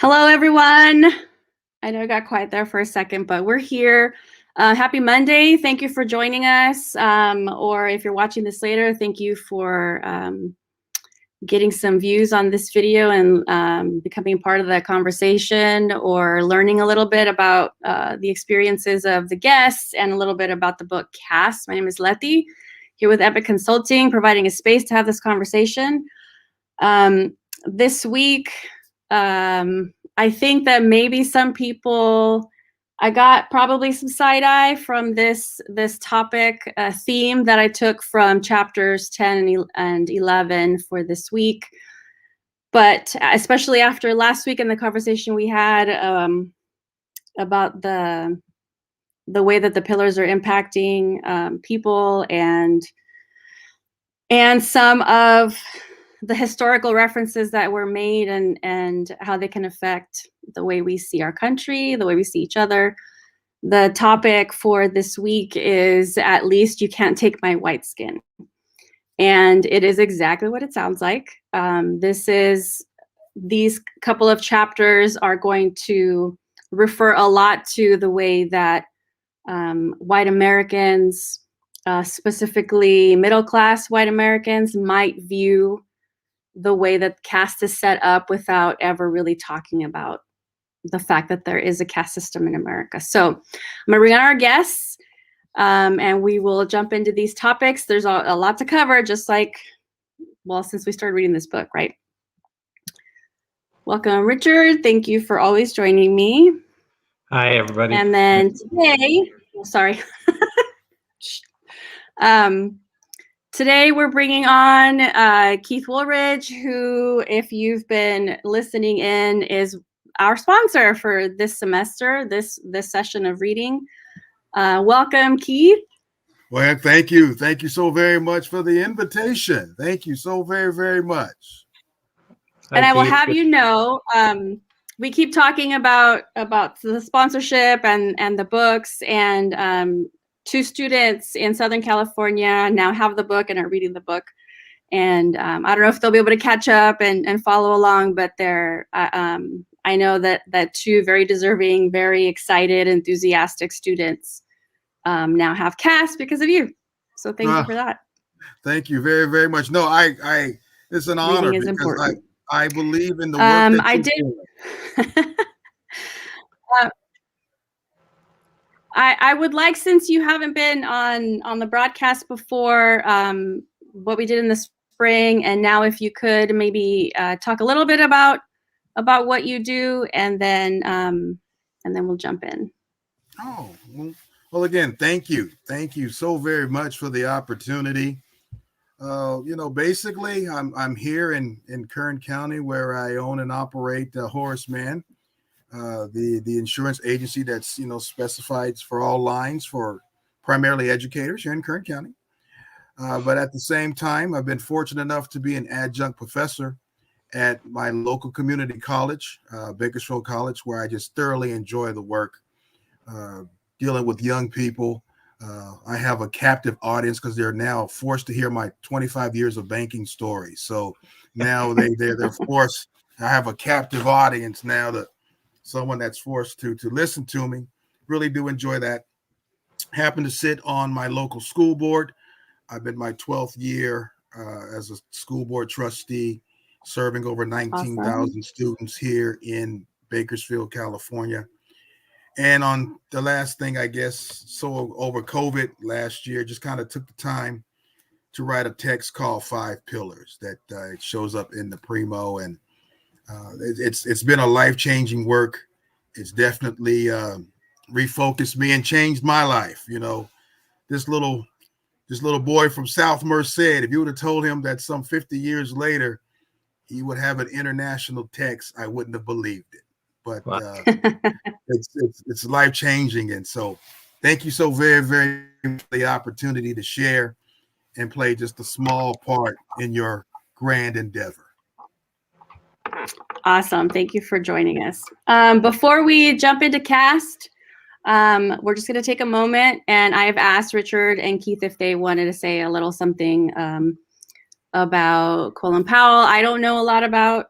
Hello, everyone. I know I got quiet there for a second, but we're here. Happy Monday. Thank you for joining us. Or if you're watching this later, thank you for getting some views on this video and becoming part of the conversation or learning a little bit about the experiences of the guests and a little bit about the book Caste. My name is Letty, here with Epic Consulting, providing a space to have this conversation. This week, I think that maybe some people, I got probably some side eye from this topic theme that I took from chapters 10 and 11 for this week. But especially after last week and the conversation we had about the way that the pillars are impacting people and some of the historical references that were made and how they can affect the way we see our country, the way we see each other. The topic for this week is At Least You Can't Take My White Skin. And it is exactly what it sounds like. These couple of chapters are going to refer a lot to the way that white Americans, specifically middle-class white Americans, might view the way that caste is set up without ever really talking about the fact that there is a caste system in America. So I'm gonna bring on our guests and we will jump into these topics. There's a lot to cover, just like, well, since we started reading this book, right? Welcome, Richard. Thank you for always joining me. Hi, everybody. And then today, today we're bringing on Keith Wolaridge, who, if you've been listening in, is our sponsor for this semester, this session of reading. Welcome, Keith. Well, thank you. Thank you so very much for the invitation. Thank you so very, very much. And I will have you know, we keep talking about the sponsorship and the books, and two students in Southern California now have the book and are reading the book. And I don't know if they'll be able to catch up and follow along, but they're I know that two very deserving, very excited, enthusiastic students now have Caste because of you. So thank you for that. Thank you very, very much. No, I it's an honor because important. I believe in the work that I did. I would like, since you haven't been on the broadcast before, what we did in the spring, and now if you could maybe talk a little bit about what you do, and then we'll jump in. Oh, well, again, thank you so very much for the opportunity. Basically, I'm here in Kern County, where I own and operate Horace Mann, the insurance agency that's specified for all lines for primarily educators here in Kern County. But at the same time, I've been fortunate enough to be an adjunct professor at my local community college, Bakersfield College, where I just thoroughly enjoy the work, dealing with young people. I have a captive audience because they're now forced to hear my 25 years of banking story. So now they're forced. I have a captive audience now, that someone that's forced to listen to me. Really do enjoy that. Happen to sit on my local school board. I've been my 12th year as a school board trustee, serving over 19,000 students here in Bakersfield, California. And on the last thing, I guess, so over COVID last year, just kind of took the time to write a text called 5 Pillars that it shows up in the Primo. And it's been a life-changing work. It's definitely refocused me and changed my life. This little boy from South Merced, if you would have told him that some 50 years later he would have an international text, I wouldn't have believed it. But wow. It's life-changing. And so thank you so very, very much for the opportunity to share and play just a small part in your grand endeavor. Awesome. Thank you for joining us. Before we jump into Caste, we're just going to take a moment, and I've asked Richard and Keith if they wanted to say a little something about Colin Powell. I don't know a lot about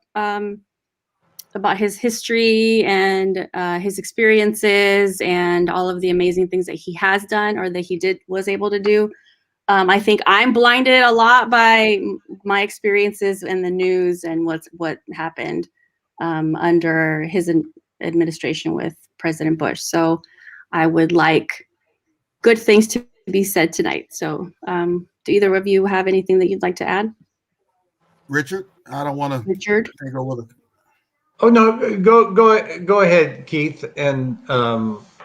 about his history and his experiences and all of the amazing things that he has done or that he was able to do. I think I'm blinded a lot by my experiences in the news and what happened under his administration with President Bush. So I would like good things to be said tonight. So do either of you have anything that you'd like to add? Richard, I don't want to Richard? take over the. Oh no, go ahead, Keith. And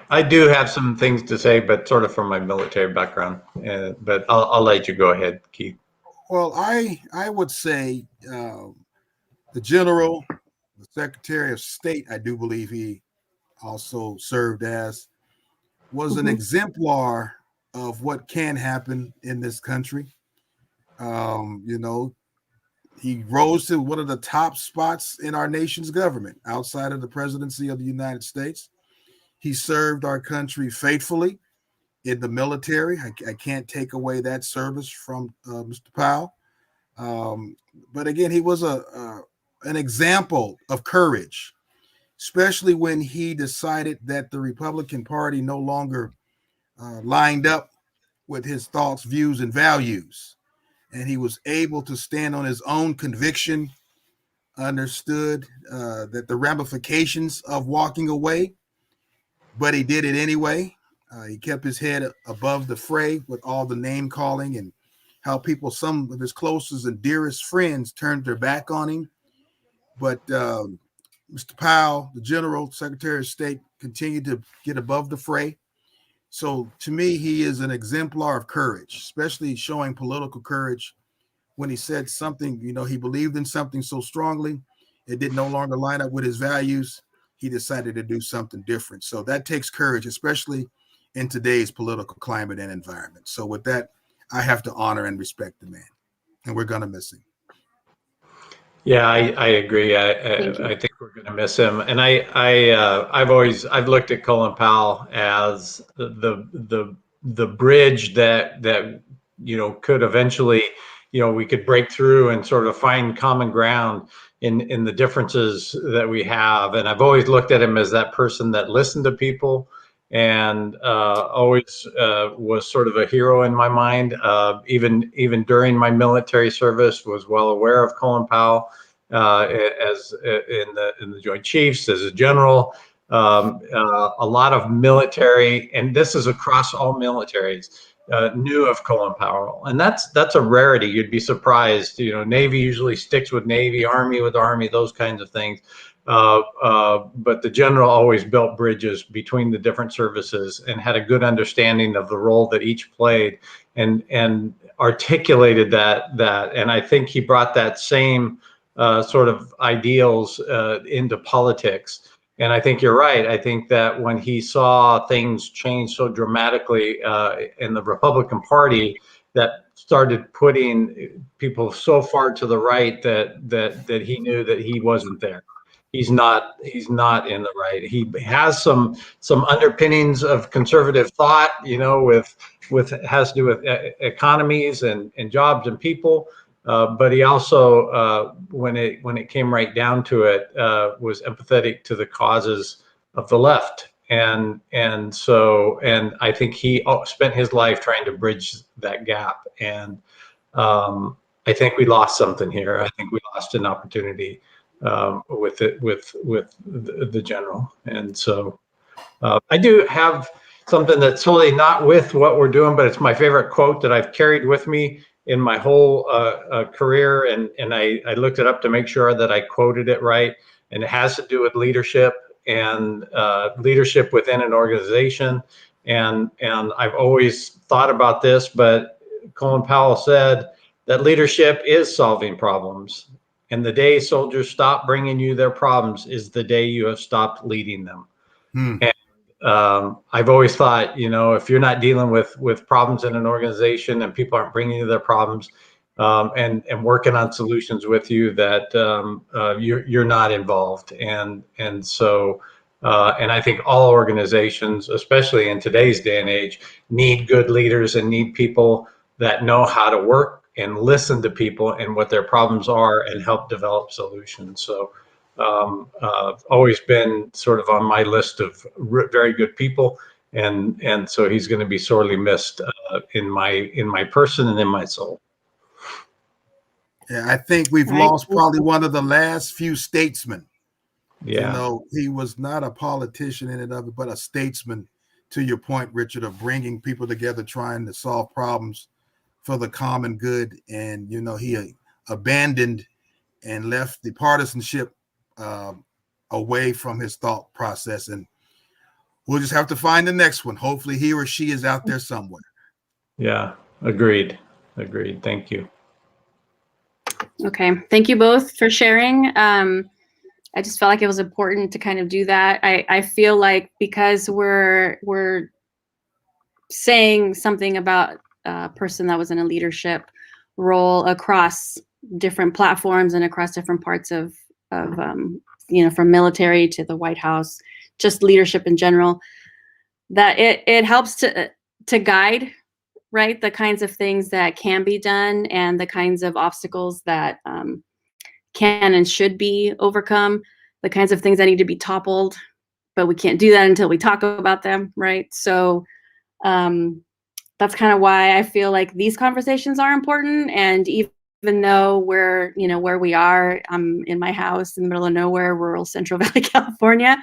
I do have some things to say, but sort of from my military background. But I'll let you go ahead, Keith. Well, I would say the general, the Secretary of State, I do believe he also served as, was an exemplar of what can happen in this country. You know, he rose to one of the top spots in our nation's government outside of the presidency of the United States. He served our country faithfully in the military. I can't take away that service from Mr. Powell. But again, he was an example of courage, especially when he decided that the Republican Party no longer lined up with his thoughts, views, and values. And he was able to stand on his own conviction, understood that the ramifications of walking away, but he did it anyway. He kept his head above the fray with all the name calling and how people, some of his closest and dearest friends, turned their back on him. But Mr. Powell, the General Secretary of State, continued to get above the fray. So to me, he is an exemplar of courage, especially showing political courage when he said something, you know, he believed in something so strongly, it did no longer line up with his values. He decided to do something different. So that takes courage, especially in today's political climate and environment. So with that, I have to honor and respect the man, and we're going to miss him. Yeah, I agree. I think we're going to miss him, and I've looked at Colin Powell as the bridge that you know could eventually, you know, we could break through and sort of find common ground in the differences that we have. And I've always looked at him as that person that listened to people and always was sort of a hero in my mind. Even during my military service, was well aware of Colin Powell as in the Joint Chiefs, as a general. A lot of military, and this is across all militaries, knew of Colin Powell, and that's a rarity. You'd be surprised. You know, Navy usually sticks with Navy, Army with Army, those kinds of things. But the general always built bridges between the different services and had a good understanding of the role that each played, and articulated that. And I think he brought that same sort of ideals into politics. And I think you're right. I think that when he saw things change so dramatically in the Republican Party, that started putting people so far to the right that he knew that he wasn't there. He's not in the right. He has some underpinnings of conservative thought, you know, with has to do with economies and jobs and people. But he also, when it came right down to it, was empathetic to the causes of the left, and I think he spent his life trying to bridge that gap. And I think we lost something here. I think we lost an opportunity with the general. And so I do have something that's totally not with what we're doing, but it's my favorite quote that I've carried with me in my whole career, and I looked it up to make sure that I quoted it right. And it has to do with leadership and leadership within an organization. And I've always thought about this, but Colin Powell said that leadership is solving problems. And the day soldiers stop bringing you their problems is the day you have stopped leading them. And I've always thought, you know, if you're not dealing with problems in an organization and people aren't bringing you their problems and working on solutions with you, that you're not involved. And so I think all organizations, especially in today's day and age, need good leaders and need people that know how to work and listen to people and what their problems are and help develop solutions. So always been sort of on my list of very good people, and so he's going to be sorely missed in my person and in my soul. Yeah, I think we've lost probably one of the last few statesmen. Yeah. You know, he was not a politician in and of it, but a statesman, to your point, Richard, of bringing people together, trying to solve problems for the common good. And, you know, he abandoned and left the partisanship away from his thought process. And we'll just have to find the next one. Hopefully he or she is out there somewhere. Yeah, agreed. Thank you. Okay, thank you both for sharing. I just felt like it was important to kind of do that. I feel like because we're saying something about a person that was in a leadership role across different platforms and across different parts of you know, from military to the White House, just leadership in general, that it helps to guide, right, the kinds of things that can be done and the kinds of obstacles that can and should be overcome, the kinds of things that need to be toppled, but we can't do that until we talk about them, right? So that's kind of why I feel like these conversations are important. And even though we're, you know, where we are, I'm in my house in the middle of nowhere, rural Central Valley, California,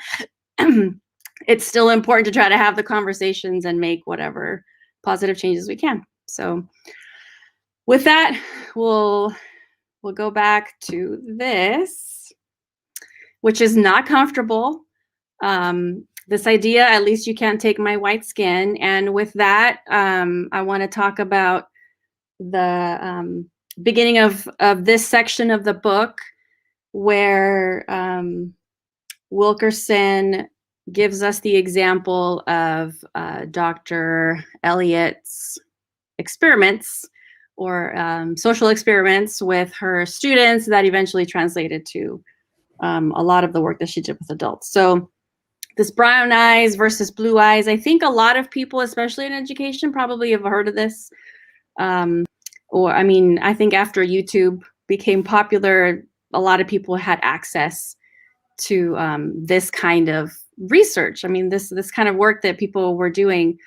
it's still important to try to have the conversations and make whatever positive changes we can. So with that, we'll go back to this, which is not comfortable. This idea, at least you can't take my white skin. And with that, I want to talk about the beginning of this section of the book where Wilkerson gives us the example of Dr. Elliott's experiments or social experiments with her students that eventually translated to a lot of the work that she did with adults. So this brown eyes versus blue eyes, I think a lot of people, especially in education, probably have heard of this. Or, I mean, I think after YouTube became popular, a lot of people had access to this kind of research. I mean, this kind of work that people were doing.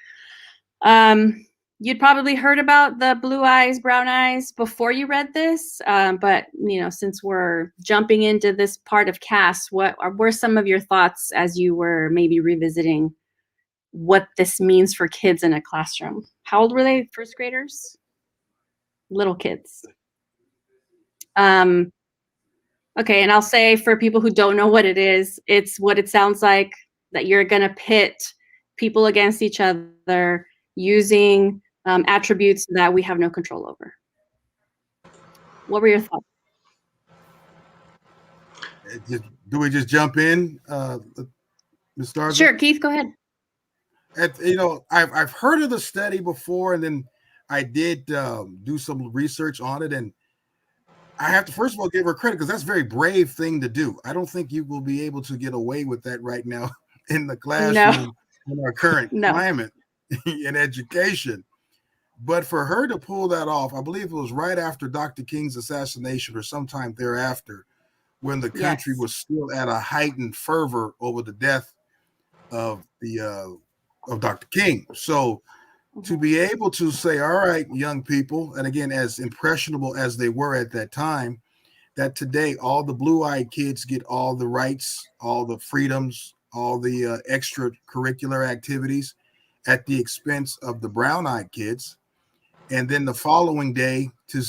You'd probably heard about the blue eyes, brown eyes before you read this. But, you know, since we're jumping into this part of Caste, what were some of your thoughts as you were maybe revisiting what this means for kids in a classroom? How old were they? First graders? Little kids. Okay, and I'll say for people who don't know what it is, it's what it sounds like, that you're going to pit people against each other using attributes that we have no control over. What were your thoughts? Do we just jump in, Ms. Starzer? Sure, Keith, go ahead. You know, I've heard of the study before, and then I did do some research on it, and I have to first of all give her credit because that's a very brave thing to do. I don't think you will be able to get away with that right now in the classroom in our current climate in education. But for her to pull that off, I believe it was right after Dr. King's assassination or sometime thereafter, when the country was still at a heightened fervor over the death of Dr. King. So to be able to say, all right, young people, and again, as impressionable as they were at that time, that today all the blue-eyed kids get all the rights, all the freedoms, all the extracurricular activities at the expense of the brown-eyed kids. And then the following day to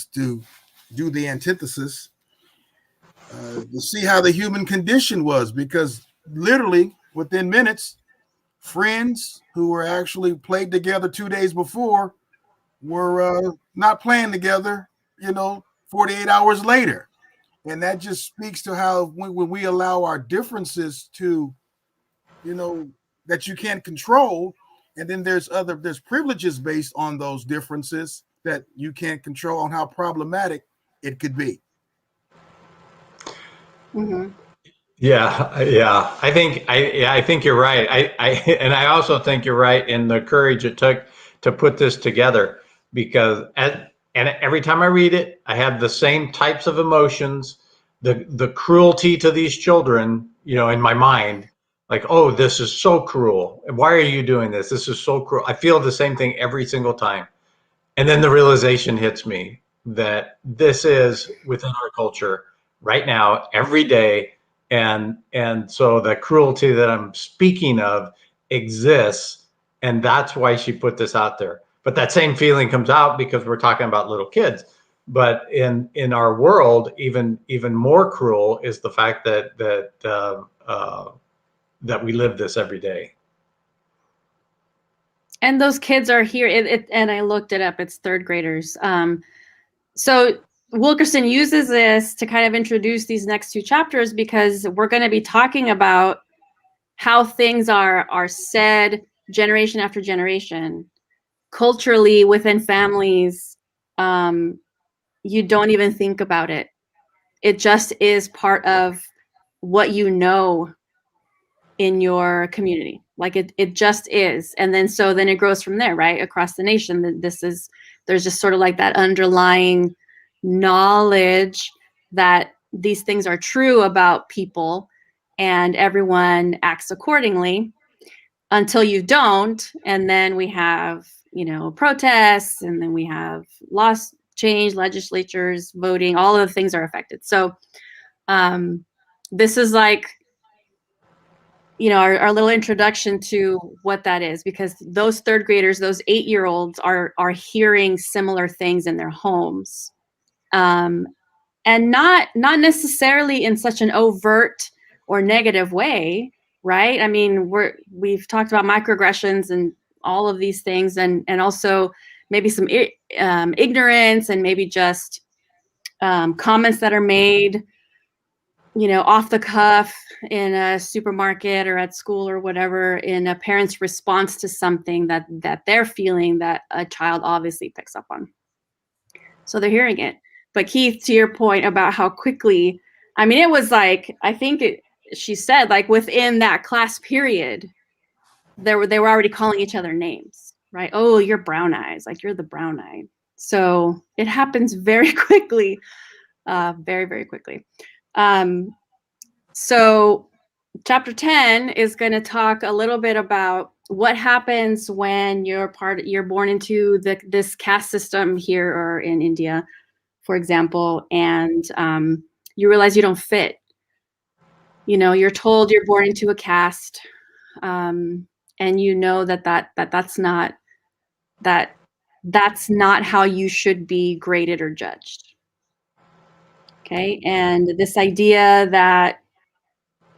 do the antithesis, to see how the human condition was, because literally within minutes, friends who were actually played together 2 days before were not playing together, 48 hours later. And that just speaks to how when we allow our differences to, that you can't control, and then there's privileges based on those differences that you can't control, on how problematic it could be. Mm-hmm. Yeah. I think you're right. And I also think you're right in the courage it took to put this together, because and every time I read it, I have the same types of emotions the cruelty to these children, in my mind, like, oh, this is so cruel. Why are you doing this? This is so cruel. I feel the same thing every single time. And then the realization hits me that this is within our culture right now, every day. And so the cruelty that I'm speaking of exists. And that's why she put this out there. But that same feeling comes out because we're talking about little kids. But in our world, even more cruel is the fact that we live this every day. And those kids are here. And I looked it up. It's third graders. So Wilkerson uses this to kind of introduce these next two chapters, because we're going to be talking about how things are said generation after generation, culturally within families. You don't even think about it. It just is part of what you know in your community. Like it just is. And then it grows from there, right? Across the nation. There's just sort of like that underlying knowledge that these things are true about people, and everyone acts accordingly until you don't. And then we have, protests, and then we have laws change, legislatures, voting, all of the things are affected. So this is like, our little introduction to what that is, because those third graders, those 8-year-olds are hearing similar things in their homes. And not necessarily in such an overt or negative way, right? I mean, we've talked about microaggressions and all of these things, and also maybe some ignorance, and maybe just comments that are made, off the cuff in a supermarket or at school or whatever, in a parent's response to something that they're feeling that a child obviously picks up on. So they're hearing it. But Keith, to your point about how quickly, I mean, it was like, I think she said, like, within that class period, they were already calling each other names, right? Oh, you're brown eyes, like you're the brown eyed. So it happens very quickly, very, very quickly. So chapter 10 is going to talk a little bit about what happens when you're born into this caste system here or in India, for example, and you realize you don't fit. You're told you're born into a caste, and that's not how you should be graded or judged. Okay, and this idea that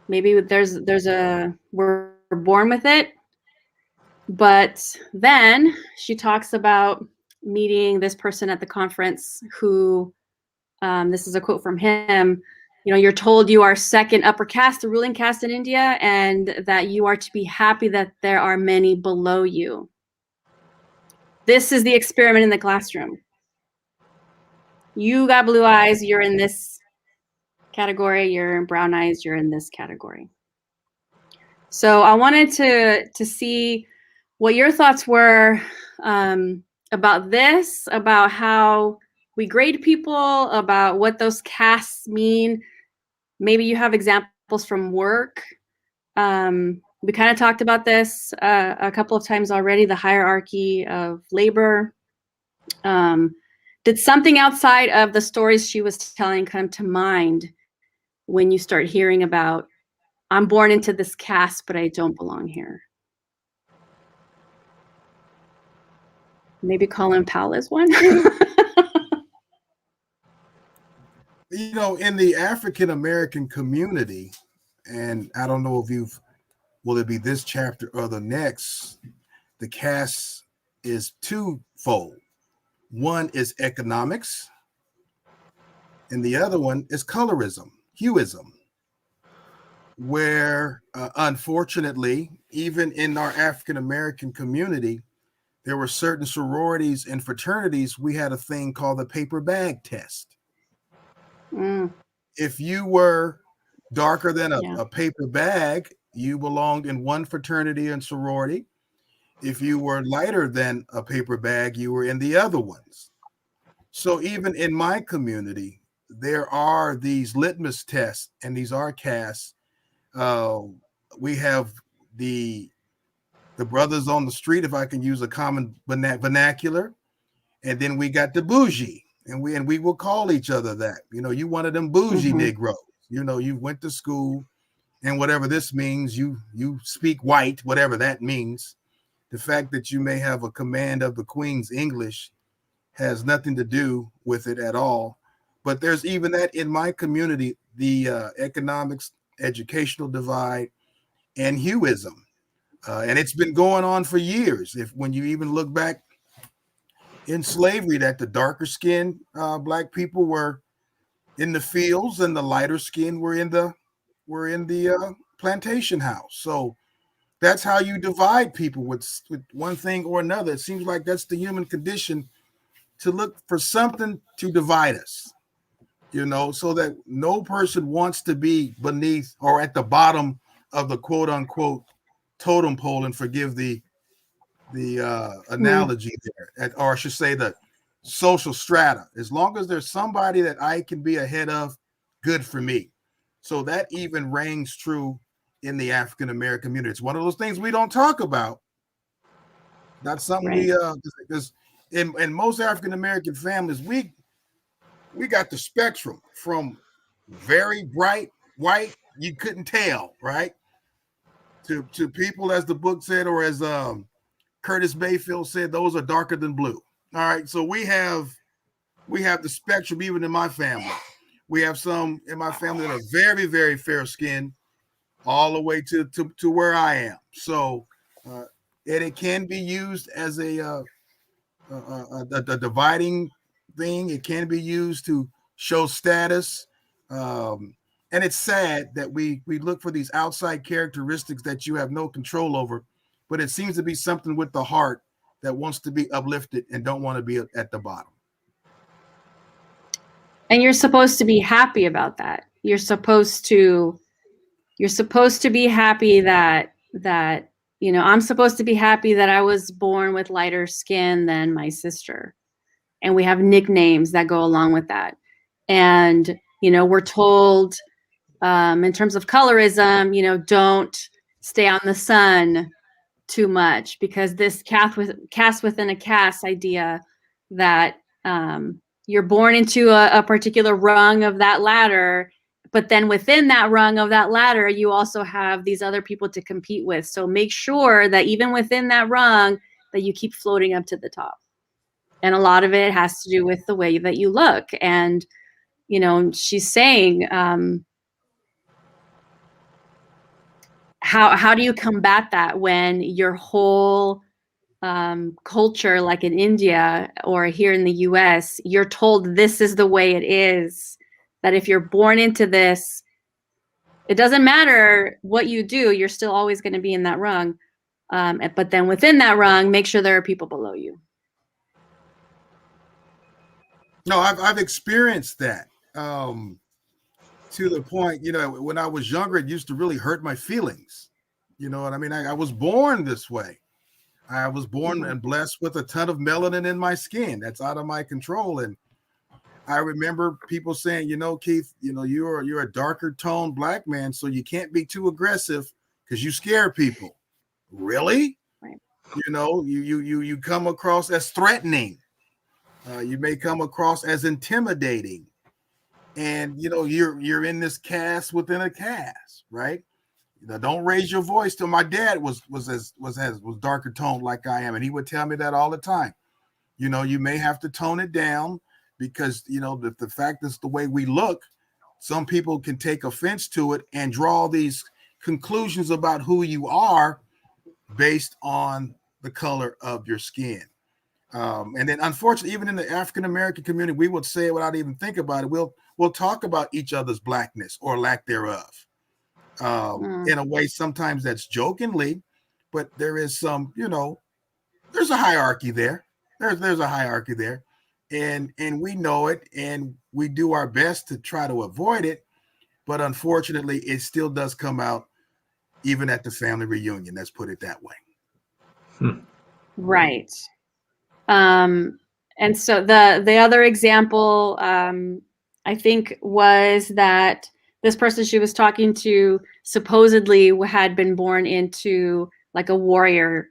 maybe we're born with it, but then she talks about meeting this person at the conference who, this is a quote from him, you're told you are second upper caste, the ruling caste in India, and that you are to be happy that there are many below you. This is the experiment in the classroom. You got blue eyes, you're in this category. You're brown eyes, you're in this category. So I wanted to see what your thoughts were about this, about how we grade people, about what those castes mean. Maybe you have examples from work. We kind of talked about this a couple of times already, the hierarchy of labor. Did something outside of the stories she was telling come to mind when you start hearing about, I'm born into this caste, but I don't belong here? Maybe Colin Powell is one. In the African American community, and I don't know if will it be this chapter or the next, the caste is twofold. One is economics, and the other one is colorism, hueism, where unfortunately, even in our African American community, there were certain sororities and fraternities. We had a thing called the paper bag test. If you were darker than a paper bag, you belonged in one fraternity and sorority. If you were lighter than a paper bag, you were in the other ones. So even in my community, there are these litmus tests, and these are castes. We have the brothers on the street, if I can use a common vernacular, and then we got the bougie, and we will call each other that. You know, you one of them bougie Negroes. You know, you went to school, and whatever this means, you speak white, whatever that means. The fact that you may have a command of the Queen's English has nothing to do with it at all. But there's even that in my community, the economics, educational divide, and hueism. And it's been going on for years. When you even look back in slavery, that the darker skinned black people were in the fields and the lighter skinned were in the plantation house. So that's how you divide people with one thing or another. It seems like that's the human condition, to look for something to divide us, you know, so that no person wants to be beneath or at the bottom of the quote unquote totem pole, and forgive the analogy there, or I should say the social strata. As long as there's somebody that I can be ahead of, good for me. So that even rings true in the African American community. It's one of those things we don't talk about. Not something because in most African American families, we got the spectrum from very bright white, you couldn't tell, right, to people, as the book said, or as Curtis Mayfield said, those are darker than blue. All right, so we have the spectrum. Even in my family, we have some in my family that are very, very fair skinned, all the way to where I am. So and it can be used as a dividing thing. It can be used to show status. And it's sad that we look for these outside characteristics that you have no control over, but it seems to be something with the heart that wants to be uplifted and don't want to be at the bottom. And you're supposed to be happy about that. You're supposed to be happy that you know, I'm supposed to be happy that I was born with lighter skin than my sister. And we have nicknames that go along with that. And, you know, we're told in terms of colorism, you know, don't stay on the sun too much, because this caste within a caste idea that you're born into a particular rung of that ladder, but then within that rung of that ladder, you also have these other people to compete with. So make sure that even within that rung, that you keep floating up to the top. And a lot of it has to do with the way that you look. And, you know, she's saying, how do you combat that when your whole culture, like in India or here in the US, you're told this is the way it is, that if you're born into this, it doesn't matter what you do, you're still always going to be in that rung. But then within that rung, make sure there are people below you. No, I've experienced that to the point, you know, when I was younger, it used to really hurt my feelings. You know what I mean? I was born this way. I was born and blessed with a ton of melanin in my skin. That's out of my control. And I remember people saying, you know, Keith, you know, you're a darker toned black man, so you can't be too aggressive because you scare people. Really? Right. You know, you come across as threatening. You may come across as intimidating, and you know you're in this caste within a caste, right? You know, don't raise your voice. To my dad was darker toned like I am, and he would tell me that all the time. You know, you may have to tone it down because you know the fact is the way we look. Some people can take offense to it and draw these conclusions about who you are based on the color of your skin. And then, unfortunately, even in the African American community, we would say it without even thinking about it. We'll talk about each other's blackness or lack thereof in a way. Sometimes that's jokingly, but there is some, you know, there's a hierarchy there. There's a hierarchy there, and we know it, and we do our best to try to avoid it. But unfortunately, it still does come out, even at the family reunion. Let's put it that way. Right. And so the other example I think, was that this person she was talking to supposedly had been born into like the warrior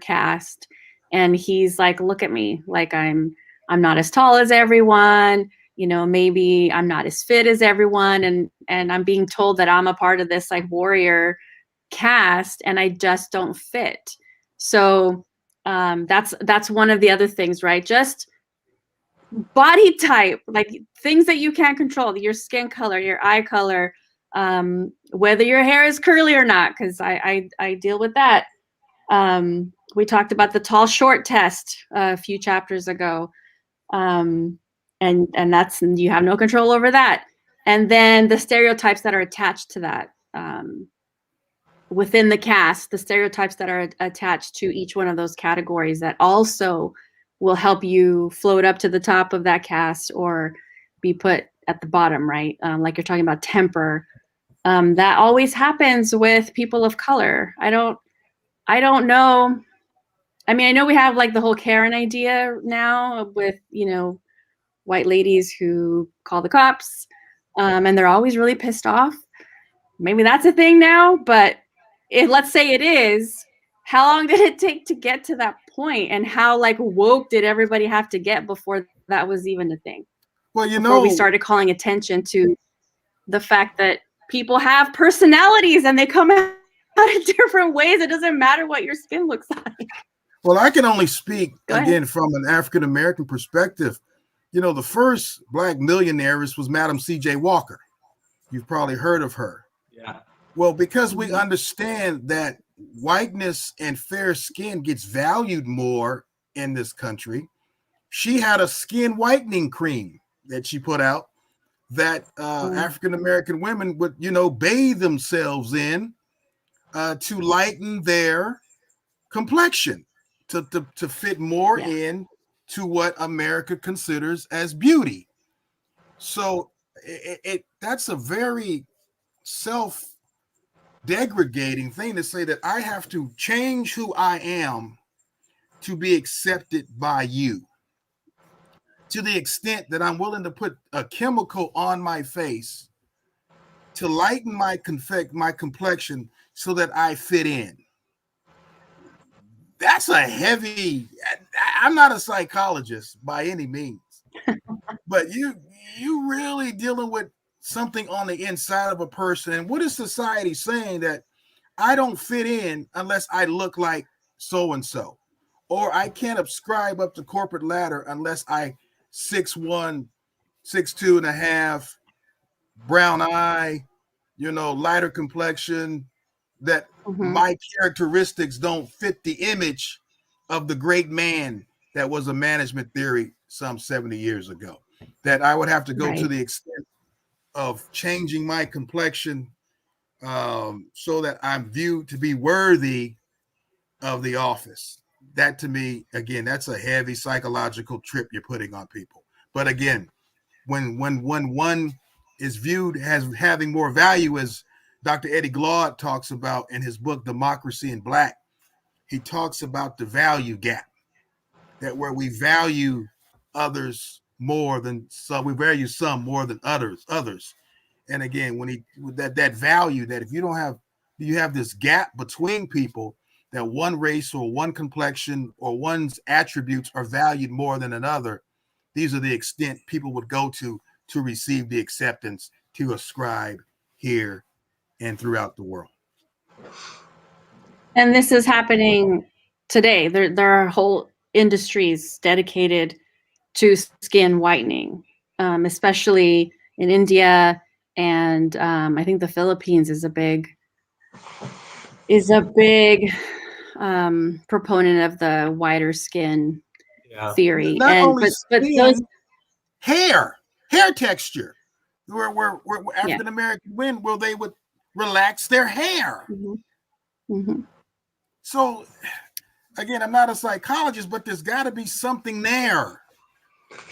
caste. And he's like, look at me, like I'm not as tall as everyone, maybe I'm not as fit as everyone. And I'm being told that I'm a part of this like warrior caste and I just don't fit. So that's one of the other things, right? Just body type, like things that you can't control, your skin color, your eye color, whether your hair is curly or not, because I deal with that. We talked about the tall short test a few chapters ago. And that's, you have no control over that. And then the stereotypes that are attached to that, within the caste, the stereotypes that are attached to each one of those categories that also will help you float up to the top of that caste or be put at the bottom, right? Like you're talking about temper. That always happens with people of color. I don't know. I mean, I know we have like the whole Karen idea now with, white ladies who call the cops, and they're always really pissed off. Maybe that's a thing now, but let's say it is, how long did it take to get to that point? And how like woke did everybody have to get before that was even a thing? Well, before we started calling attention to the fact that people have personalities and they come out in different ways. It doesn't matter what your skin looks like. Well, I can only speak again from an African-American perspective. The first Black millionairess was Madam C.J. Walker. You've probably heard of her. Yeah. Well, because we understand that whiteness and fair skin gets valued more in this country, she had a skin whitening cream that she put out that African-American women would, bathe themselves in to lighten their complexion, to fit more in to what America considers as beauty. So that's a very self-degrading thing to say that I have to change who I am to be accepted by you, to the extent that I'm willing to put a chemical on my face to lighten my complexion so that I fit in. That's a heavy, I'm not a psychologist by any means, but you really dealing with something on the inside of a person. And what is society saying? That I don't fit in unless I look like so-and-so, or I can't subscribe up the corporate ladder unless I 6'1", 6'2" and a half, brown eye, lighter complexion, that my characteristics don't fit the image of the great man that was a management theory some 70 years ago. That I would have to go to the extent of changing my complexion so that I'm viewed to be worthy of the office. That, to me, again, that's a heavy psychological trip you're putting on people. But again, when one is viewed as having more value, as Dr. Eddie Glaude talks about in his book, Democracy in Black, he talks about the value gap, that where we value others more than some, we value some more than others. And again, that value, that if you have this gap between people, that one race or one complexion or one's attributes are valued more than another, these are the extent people would go to receive the acceptance to ascribe here and throughout the world. And this is happening today. There are whole industries dedicated to skin whitening, especially in India, and I think the Philippines is a big proponent of the whiter skin theory. Not and only but skin, those hair texture, where African American women, where they would relax their hair. So again, I'm not a psychologist, but there's got to be something there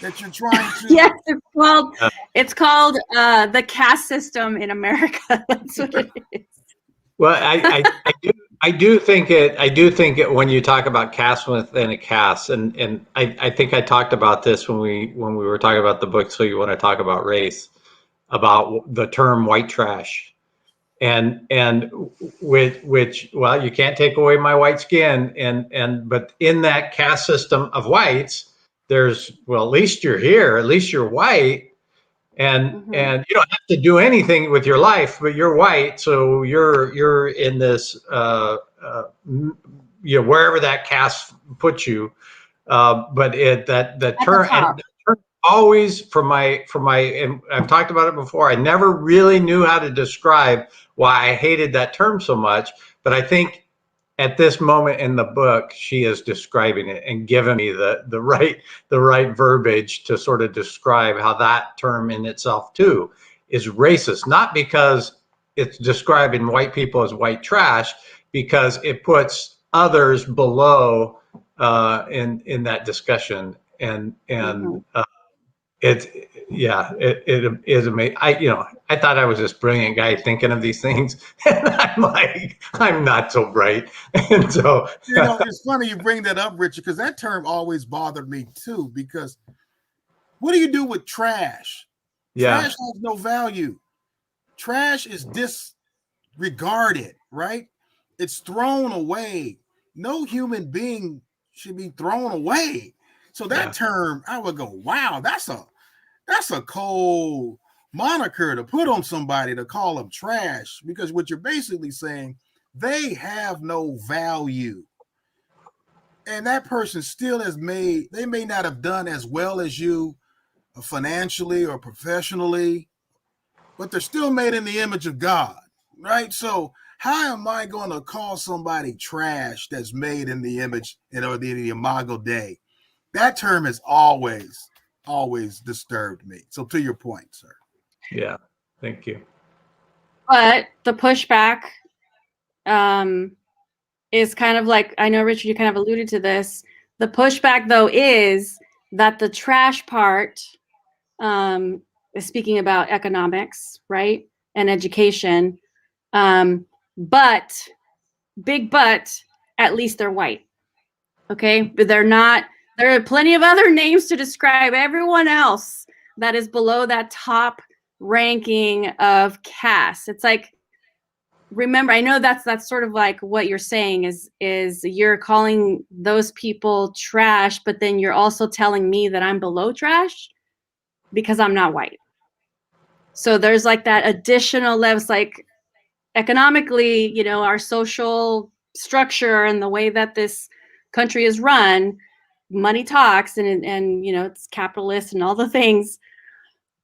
that you're trying to. Yes, it's called the caste system in America. That's what it is. Well, I do think it when you talk about caste within a caste, and I think I talked about this when we were talking about the book. So you want to talk about race, about the term white trash, and which well, you can't take away my white skin, but in that caste system of whites, there's, well, at least you're here, at least you're white. And you don't have to do anything with your life, but you're white, so you're in this wherever that caste puts you. But that term, and that term always and I've talked about it before. I never really knew how to describe why I hated that term so much, but I think at this moment in the book, she is describing it and giving me the right verbiage to sort of describe how that term in itself too is racist, not because it's describing white people as white trash, because it puts others below in that discussion, and it is amazing. I thought I was this brilliant guy thinking of these things, and I'm like, I'm not so bright. And so, it's funny you bring that up, Richard, because that term always bothered me too. Because what do you do with trash? Yeah. Trash has no value. Trash is disregarded, right? It's thrown away. No human being should be thrown away. So that term, I would go, wow, that's a cold moniker to put on somebody, to call them trash, because what you're basically saying, they have no value. And that person still they may not have done as well as you financially or professionally, but they're still made in the image of God, right? So how am I going to call somebody trash that's made in the image, or the imago Dei? That term has always disturbed me. So to your point, sir. Yeah, thank you. But the pushback is kind of like, I know, Richard, you kind of alluded to this. The pushback, though, is that the trash part is speaking about economics, right? And education. But, at least they're white. Okay? But they're not. There are plenty of other names to describe everyone else that is below that top ranking of caste. It's like, remember, I know that's sort of like what you're saying is you're calling those people trash, but then you're also telling me that I'm below trash because I'm not white. So there's like that additional levels, like economically, our social structure and the way that this country is run, money talks, and it's capitalist and all the things.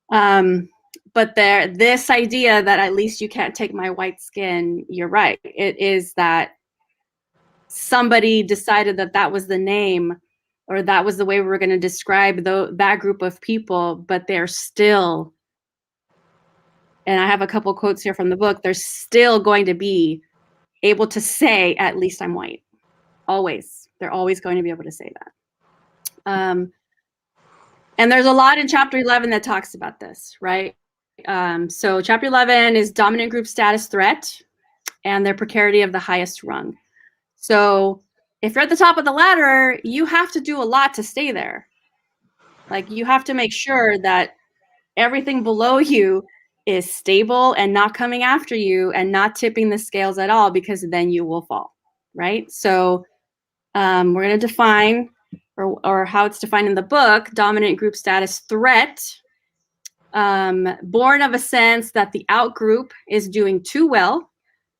But this idea that at least you can't take my white skin, you're right. It is that somebody decided that was the name, or that was the way we were going to describe that group of people, but they're still, and I have a couple quotes here from the book, they're still going to be able to say, at least I'm white. Always. They're always going to be able to say that. And there's a lot in chapter 11 that talks about this, right? So chapter 11 is dominant group status threat and their precarity of the highest rung. So if you're at the top of the ladder, you have to do a lot to stay there. Like, you have to make sure that everything below you is stable and not coming after you and not tipping the scales at all, because then you will fall, right? So we're going to define, or how it's defined in the book, dominant group status threat, born of a sense that the outgroup is doing too well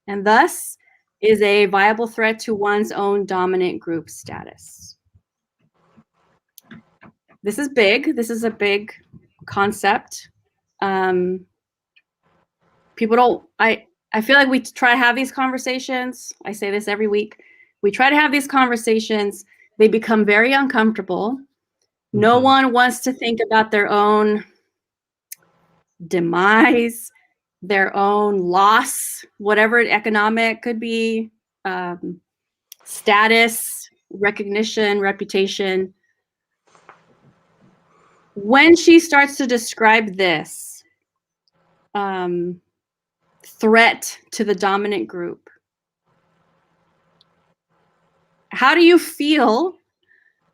and thus is a viable threat to one's own dominant group status. This is big. This is a big concept. People don't, I feel like we try to have these conversations. I say this every week. We try to have these conversations. They become very uncomfortable. No one wants to think about their own demise, their own loss, whatever economic could be, status, recognition, reputation. When she starts to describe this threat to the dominant group, how do you feel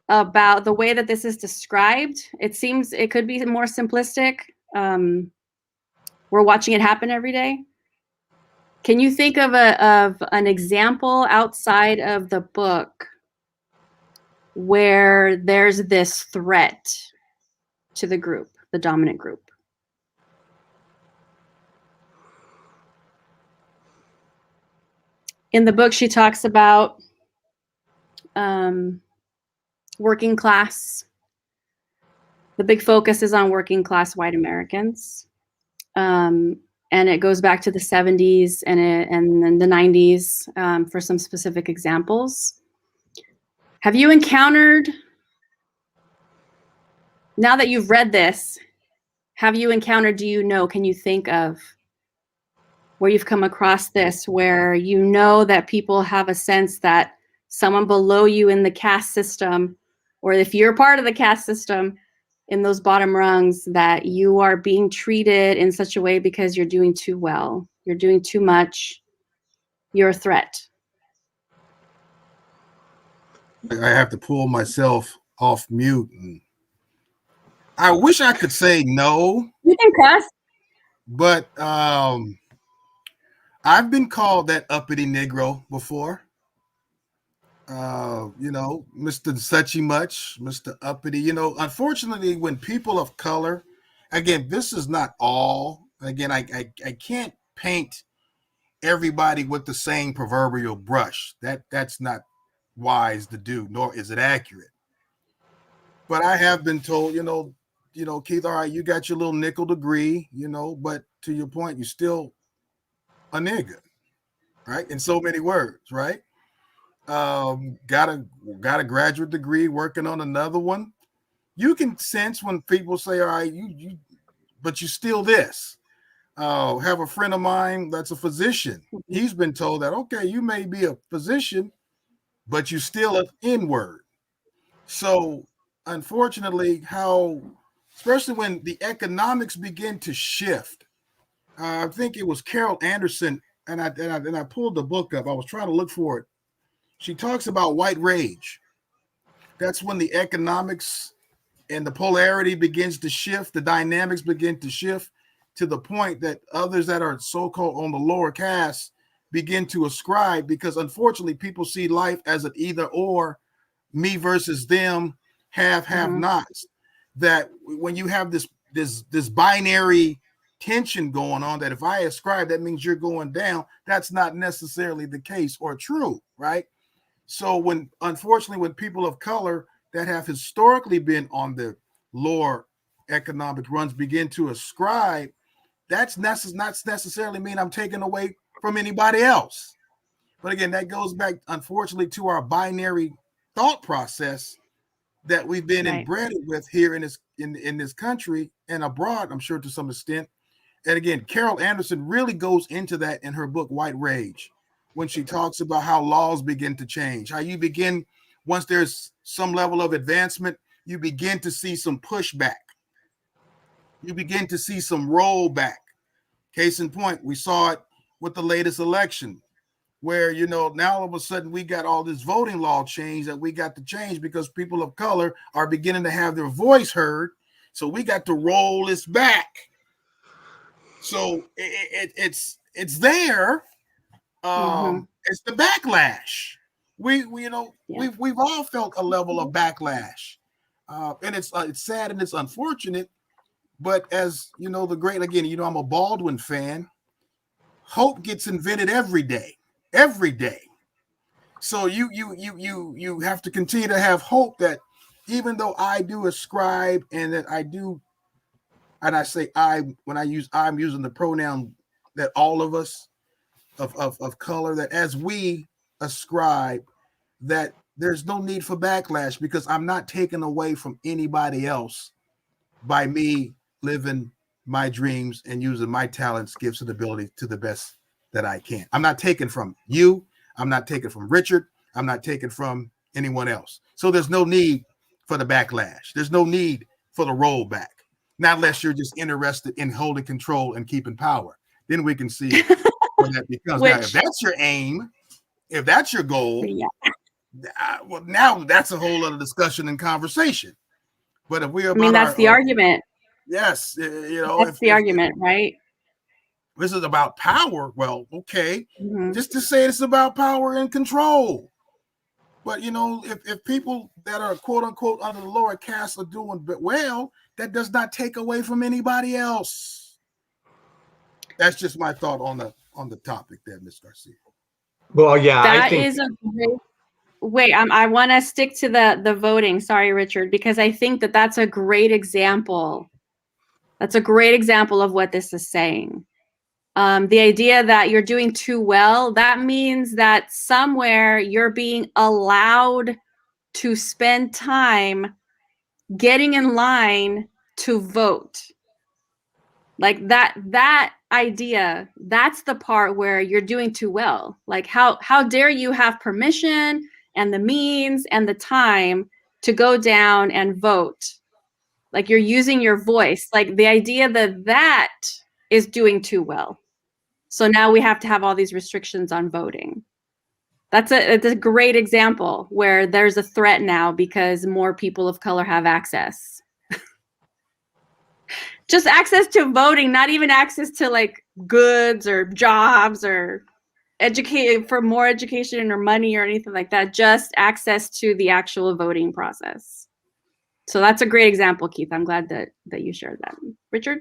about the way that this is described? It seems it could be more simplistic. We're watching it happen every day. Can you think of an example outside of the book where there's this threat to the group, the dominant group? In the book, she talks about working class. The big focus is on working class white Americans. And it goes back to the 70s and then the 90s for some specific examples. Have you encountered, now that you've read this, have you encountered, do you know, can you think of where you've come across this, where you know that people have a sense that someone below you in the caste system, or if you're part of the caste system in those bottom rungs, that you are being treated in such a way because you're doing too well, you're doing too much, you're a threat? I have to pull myself off mute. And I wish I could say no. You can cuss. But I've been called that uppity Negro before. Mr. Suchy Much, Mr. Uppity. Unfortunately, when people of color, again, this is not all. Again, I can't paint everybody with the same proverbial brush. That's not wise to do, nor is it accurate. But I have been told, Keith, all right, you got your little nickel degree, but to your point, you're still a nigga, right? In so many words, right? Got a graduate degree, working on another one. You can sense when people say, all right, but you still this. Have a friend of mine that's a physician. He's been told that, okay, you may be a physician, but you still an N-word. So unfortunately, especially when the economics begin to shift, I think it was Carol Anderson, and I pulled the book up. I was trying to look for it. She talks about white rage. That's when the economics and the polarity begins to shift, the dynamics begin to shift to the point that others that are so-called on the lower caste begin to ascribe, because unfortunately people see life as an either or, me versus them, have-nots. That when you have this binary tension going on, that if I ascribe, that means you're going down. That's not necessarily the case or true, right? So unfortunately, when people of color that have historically been on the lower economic runs begin to ascribe, that's not necessarily mean I'm taking away from anybody else. But again, that goes back, unfortunately, to our binary thought process that we've been inbred with here in this country and abroad, I'm sure to some extent. And again, Carol Anderson really goes into that in her book, White Rage, when she talks about how laws begin to change, how you begin, once there's some level of advancement, you begin to see some pushback. You begin to see some rollback. Case in point, we saw it with the latest election, where, now all of a sudden we got all this voting law change that we got to change because people of color are beginning to have their voice heard. So we got to roll this back. So it's there. It's the backlash. We've all felt a level of backlash, and it's sad and it's unfortunate. But as the great, again, I'm a Baldwin fan. Hope gets invented every day. So you have to continue to have hope that even though I do ascribe, and that I do, and I say I'm using the pronoun that all of us of color, that as we ascribe, that there's no need for backlash, because I'm not taken away from anybody else by me living my dreams and using my talents, gifts, and ability to the best that I can. I'm not taken from you. I'm not taken from Richard. I'm not taken from anyone else. So there's no need for the backlash. There's no need for the rollback. Not unless you're just interested in holding control and keeping power. Then we can see what that becomes. Now, if that's your aim, if that's your goal, Well, now that's a whole other discussion and conversation. But if we're I mean, about that's the argument. yes, you know, That's the argument, right? this is about power, well, okay, Mhm. just to say it's about power and control. But you know, if people that are quote unquote under the lower caste are doing well, that does not take away from anybody else. That's just my thought on the topic there, Ms. Garcia. Well, yeah, I That think is a great. Wait, I want to stick to the voting. Sorry, Richard, because I think that that's a great example. That's a great example of what this is saying. The idea that you're doing too well, that means that somewhere you're being allowed to spend time getting in line to vote. Like that idea, that's the part where you're doing too well. Like how dare you have permission and the means and the time to go down and vote? Like you're using your voice. Like the idea that is doing too well. So now we have to have all these restrictions on voting. It's a great example where there's a threat now because more people of color have access. Just access to voting, not even access to like goods or jobs or educate for more education or money or anything like that. Just access to the actual voting process. So that's a great example, Keith. I'm glad that you shared that. Richard?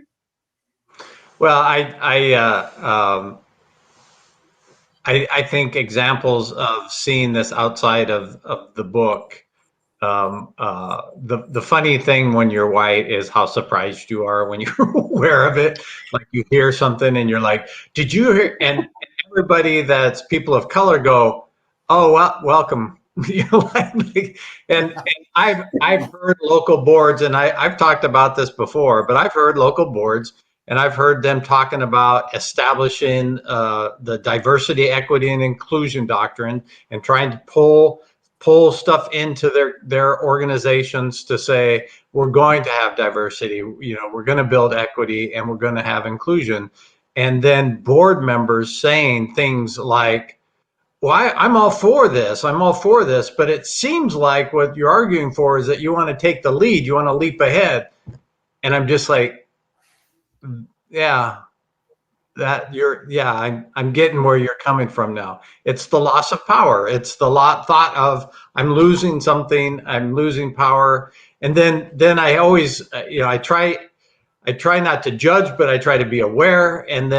well, I think examples of seeing this outside of the book. The funny thing when you're white is how surprised you are when you're aware of it. Like you hear something and you're like, "Did you hear?" And everybody that's people of color go, "Oh, well, welcome." You know, and I've heard local boards, and I've talked about this before, but I've heard local boards, and I've heard them talking about establishing the diversity, equity, and inclusion doctrine, and trying to pull stuff into their organizations to say we're going to have diversity, you know, we're going to build equity, and we're going to have inclusion, and then board members saying things like, well, I'm all for this. I'm all for this. But it seems like what you're arguing for is that you want to take the lead. You want to leap ahead. And I'm just like, yeah, I'm getting where you're coming from now. It's the loss of power. It's the thought of I'm losing something. I'm losing power. And then I always, you know, I try not to judge, but I try to be aware. But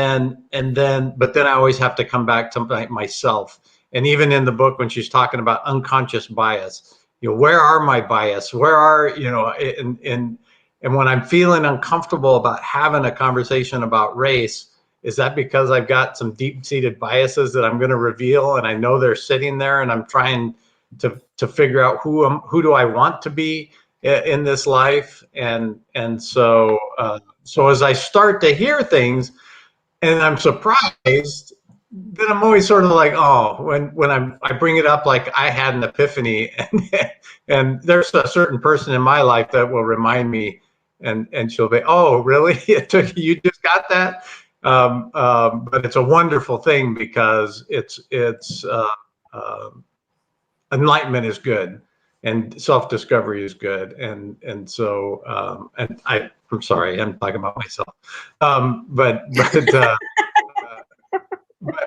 then I always have to come back to myself. And even in the book, when she's talking about unconscious bias, you know, where are my bias? Where are, you know, and when I'm feeling uncomfortable about having a conversation about race, is that because I've got some deep-seated biases that I'm going to reveal, and I know they're sitting there, and I'm trying to figure out who do I want to be in this life, and so as I start to hear things, and I'm surprised, then I'm always sort of like, oh, when I bring it up, like I had an epiphany, and there's a certain person in my life that will remind me, and she'll be, oh, really? You just got that? But it's a wonderful thing because it's enlightenment is good, and self-discovery is good, and so I'm sorry, I'm talking about myself, but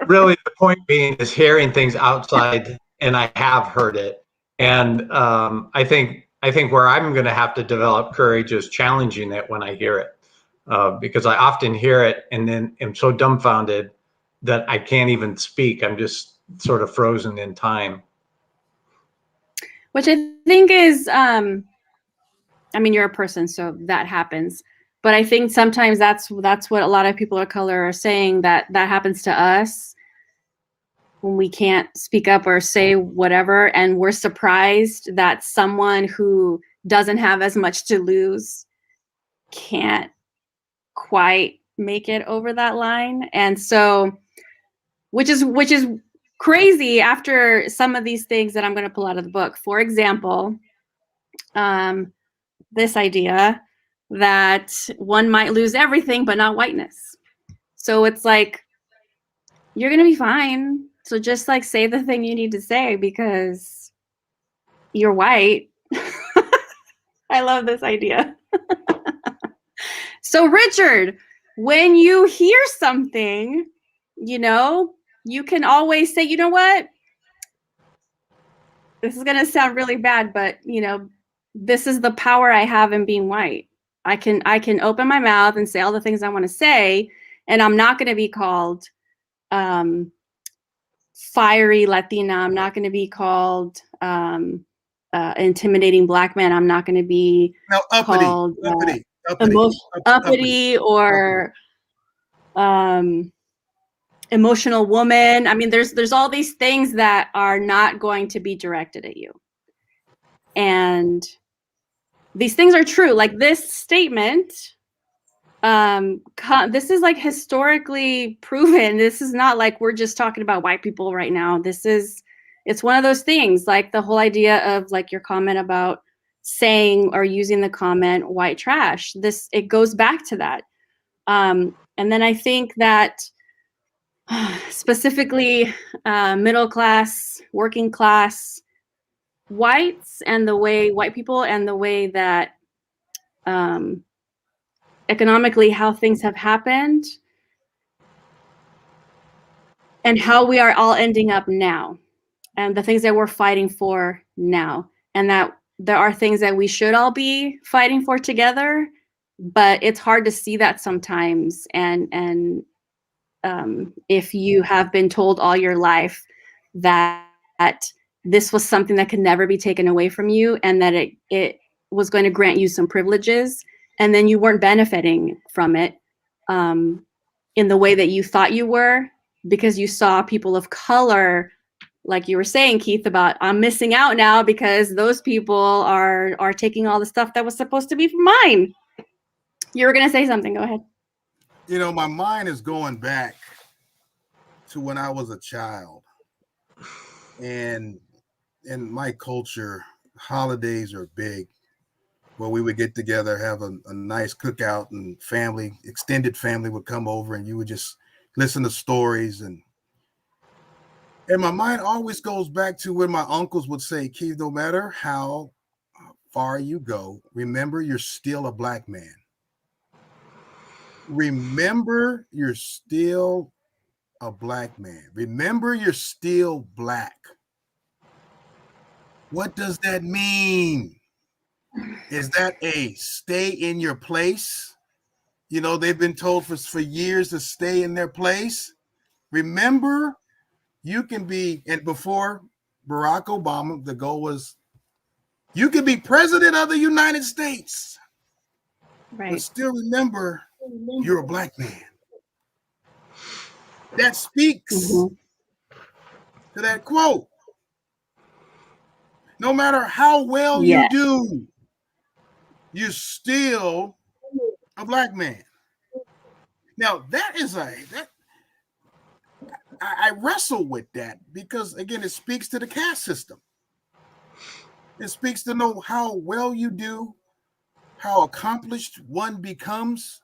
really the point being is hearing things outside, and I have heard it, and I think where I'm going to have to develop courage is challenging it when I hear it, because I often hear it and then am so dumbfounded that I can't even speak. I'm just sort of frozen in time. Which I think is, I mean, you're a person, so that happens. But I think sometimes that's what a lot of people of color are saying, that happens to us when we can't speak up or say whatever, and we're surprised that someone who doesn't have as much to lose can't quite make it over that line. And so, which is crazy after some of these things that I'm going to pull out of the book. For example, this idea that one might lose everything but not whiteness. So it's like, you're going to be fine. So just like say the thing you need to say, because you're white. I love this idea. So Richard, when you hear something, you can always say, you know what? This is going to sound really bad, but this is the power I have in being white. I can open my mouth and say all the things I want to say, and I'm not going to be called fiery Latina. I'm not going to be called intimidating Black man. I'm not going to be called uppity or emotional woman. I mean, there's all these things that are not going to be directed at you. And these things are true. Like this statement, this is like historically proven. This is not like we're just talking about white people right now. It's one of those things, like the whole idea of like your comment about saying or using the comment white trash. It goes back to that. And then I think that specifically middle class, working class whites and the way white people and the way that economically how things have happened and how we are all ending up now and the things that we're fighting for now, and that there are things that we should all be fighting for together, but it's hard to see that sometimes. And if you have been told all your life that this was something that could never be taken away from you and that it was going to grant you some privileges, and then you weren't benefiting from it in the way that you thought you were, because you saw people of color, like you were saying, Keith, about I'm missing out now because those people are taking all the stuff that was supposed to be mine. You were going to say something. Go ahead. My mind is going back to when I was a child, and in my culture, holidays are big, where we would get together, have a nice cookout, and extended family would come over, and you would just listen to stories. And my mind always goes back to when my uncles would say, Keith, no matter how far you go, remember you're still a Black man. Remember you're still a Black man. Remember you're still Black. What does that mean? Is that a stay in your place? They've been told for years to stay in their place. Remember, you can be, and before Barack Obama, the goal was you can be president of the United States, right? But still remember you're a Black man. That speaks to that quote. No matter how well you do, you're still a Black man. Now, I wrestle with that because, again, it speaks to the caste system. It speaks to know how well you do, how accomplished one becomes.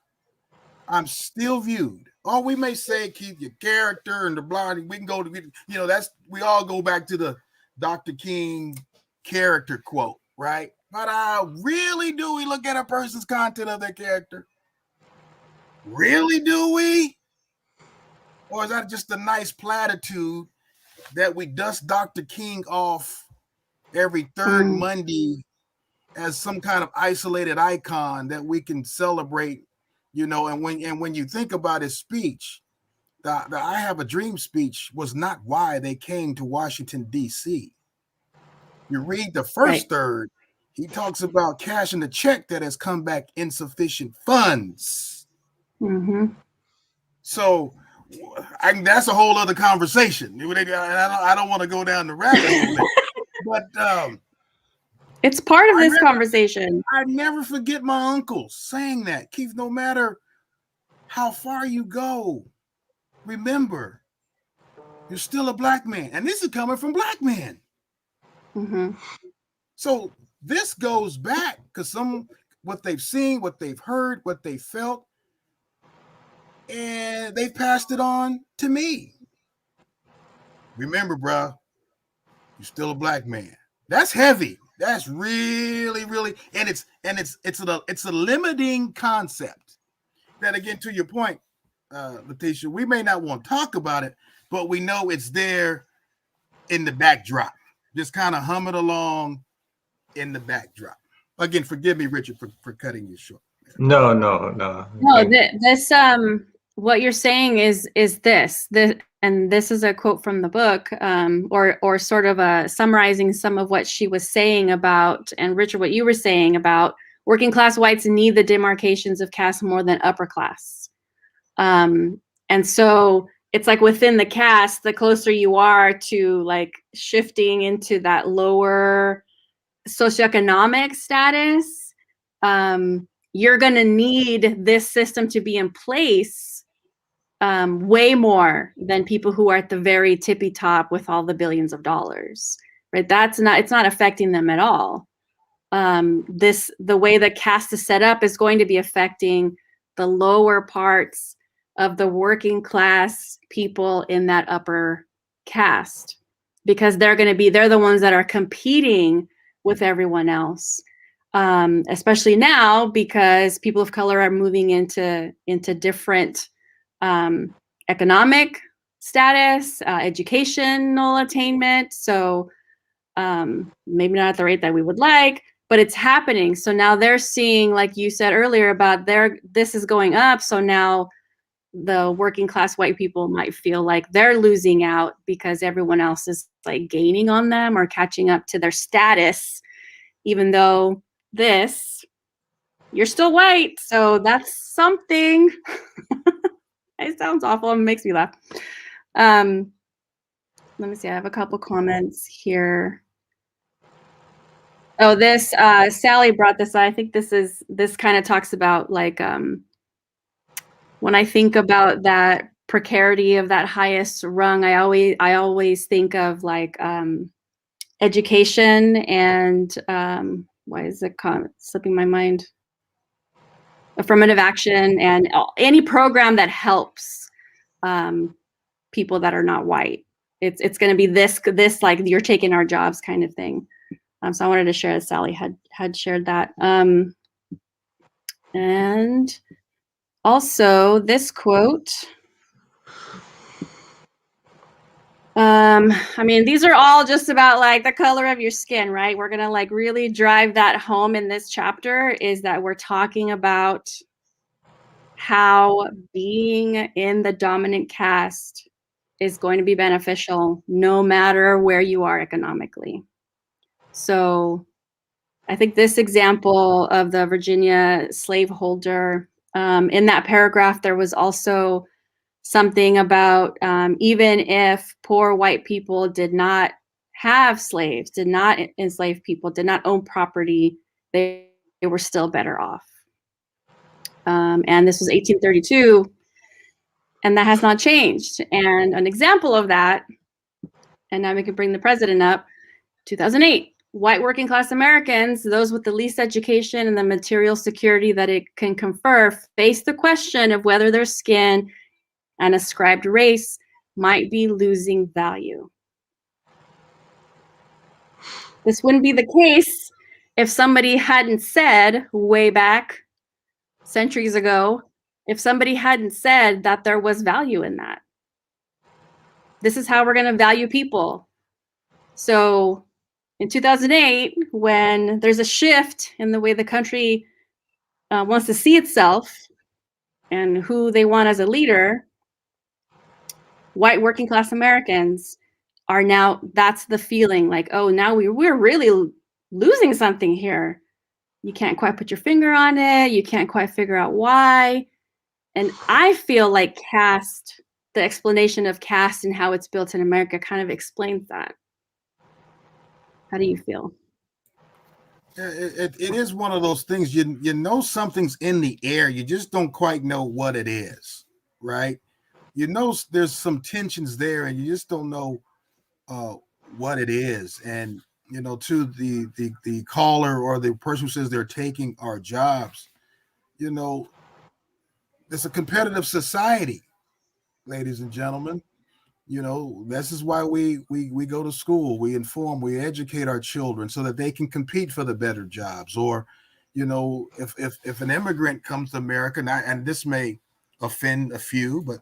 I'm still viewed. Oh, we may say keep your character and the blah. We can go to, we all go back to the Dr. King character quote, right? But really do we look at a person's content of their character? Really do we? Or is that just a nice platitude that we dust Dr. King off every third Monday as some kind of isolated icon that we can celebrate, and when you think about his speech, the I Have a Dream speech was not why they came to Washington, D.C. You read the first third, he talks about cashing the check that has come back insufficient funds. So that's a whole other conversation. I don't want to go down the rabbit hole, but it's part of this conversation. I never forget my uncles saying that, Keith, no matter how far you go, remember, you're still a Black man. And this is coming from Black men. So this goes back because what they've seen, what they've heard, what they felt, and they've passed it on to me. Remember, bro, you're still a Black man. That's heavy. That's really, really, and it's a limiting concept. That, again, to your point, Letitia, we may not want to talk about it, but we know it's there in the backdrop. Just kind of hum it along in the backdrop. Again, forgive me, Richard, for cutting you short. No. No, this what you're saying is this, and this is a quote from the book, or sort of summarizing some of what she was saying about, and Richard, what you were saying about working class whites need the demarcations of caste more than upper class. And so it's like within the caste, the closer you are to like shifting into that lower socioeconomic status, you're going to need this system to be in place way more than people who are at the very tippy top with all the billions of dollars, right? It's not affecting them at all. The way the caste is set up is going to be affecting the lower parts of the working class people in that upper caste, because they're the ones that are competing with everyone else. Especially now, because people of color are moving into different economic status, educational attainment. So maybe not at the rate that we would like, but it's happening. So now they're seeing, like you said earlier, about this is going up. So now the working class white people might feel like they're losing out because everyone else is like gaining on them or catching up to their status, even though you're still white. So that's something. It sounds awful. It makes me laugh. Let me see. I have a couple comments here. Oh, this Sally brought this. I think this kind of talks about like when I think about that precarity of that highest rung, I always think of like education and why is it slipping my mind? Affirmative action and any program that helps people that are not white. It's going to be this like you're taking our jobs kind of thing. So I wanted to share that Sally had shared that. And also this quote. I mean, these are all just about like the color of your skin, right? We're going to like really drive that home in this chapter, is that we're talking about how being in the dominant caste is going to be beneficial no matter where you are economically. So I think this example of the Virginia slaveholder, in that paragraph, there was also something about even if poor white people did not have slaves, did not enslave people, did not own property, they were still better off. And this was 1832, and that has not changed. And an example of that, and now we can bring the president up, 2008, white working class Americans, those with the least education and the material security that it can confer, face the question of whether their skin and ascribed race might be losing value. This wouldn't be the case if somebody hadn't said way back centuries ago, if somebody hadn't said that there was value in that. This is how we're going to value people. So in 2008, when there's a shift in the way the country wants to see itself and who they want as a leader, white working class Americans are now, that's the feeling like, oh, now we're really losing something here. You can't quite put your finger on it. You can't quite figure out why. And I feel like caste, the explanation of caste and how it's built in America kind of explains that. How do you feel? It is one of those things, you know something's in the air. You just don't quite know what it is, right? You know there's some tensions there, and you just don't know what it is. And you know, to the caller or the person who says they're taking our jobs, you know, it's a competitive society, ladies and gentlemen. You know, this is why we go to school, we inform, we educate our children so that they can compete for the better jobs. Or, you know, if an immigrant comes to America, and this may offend a few, but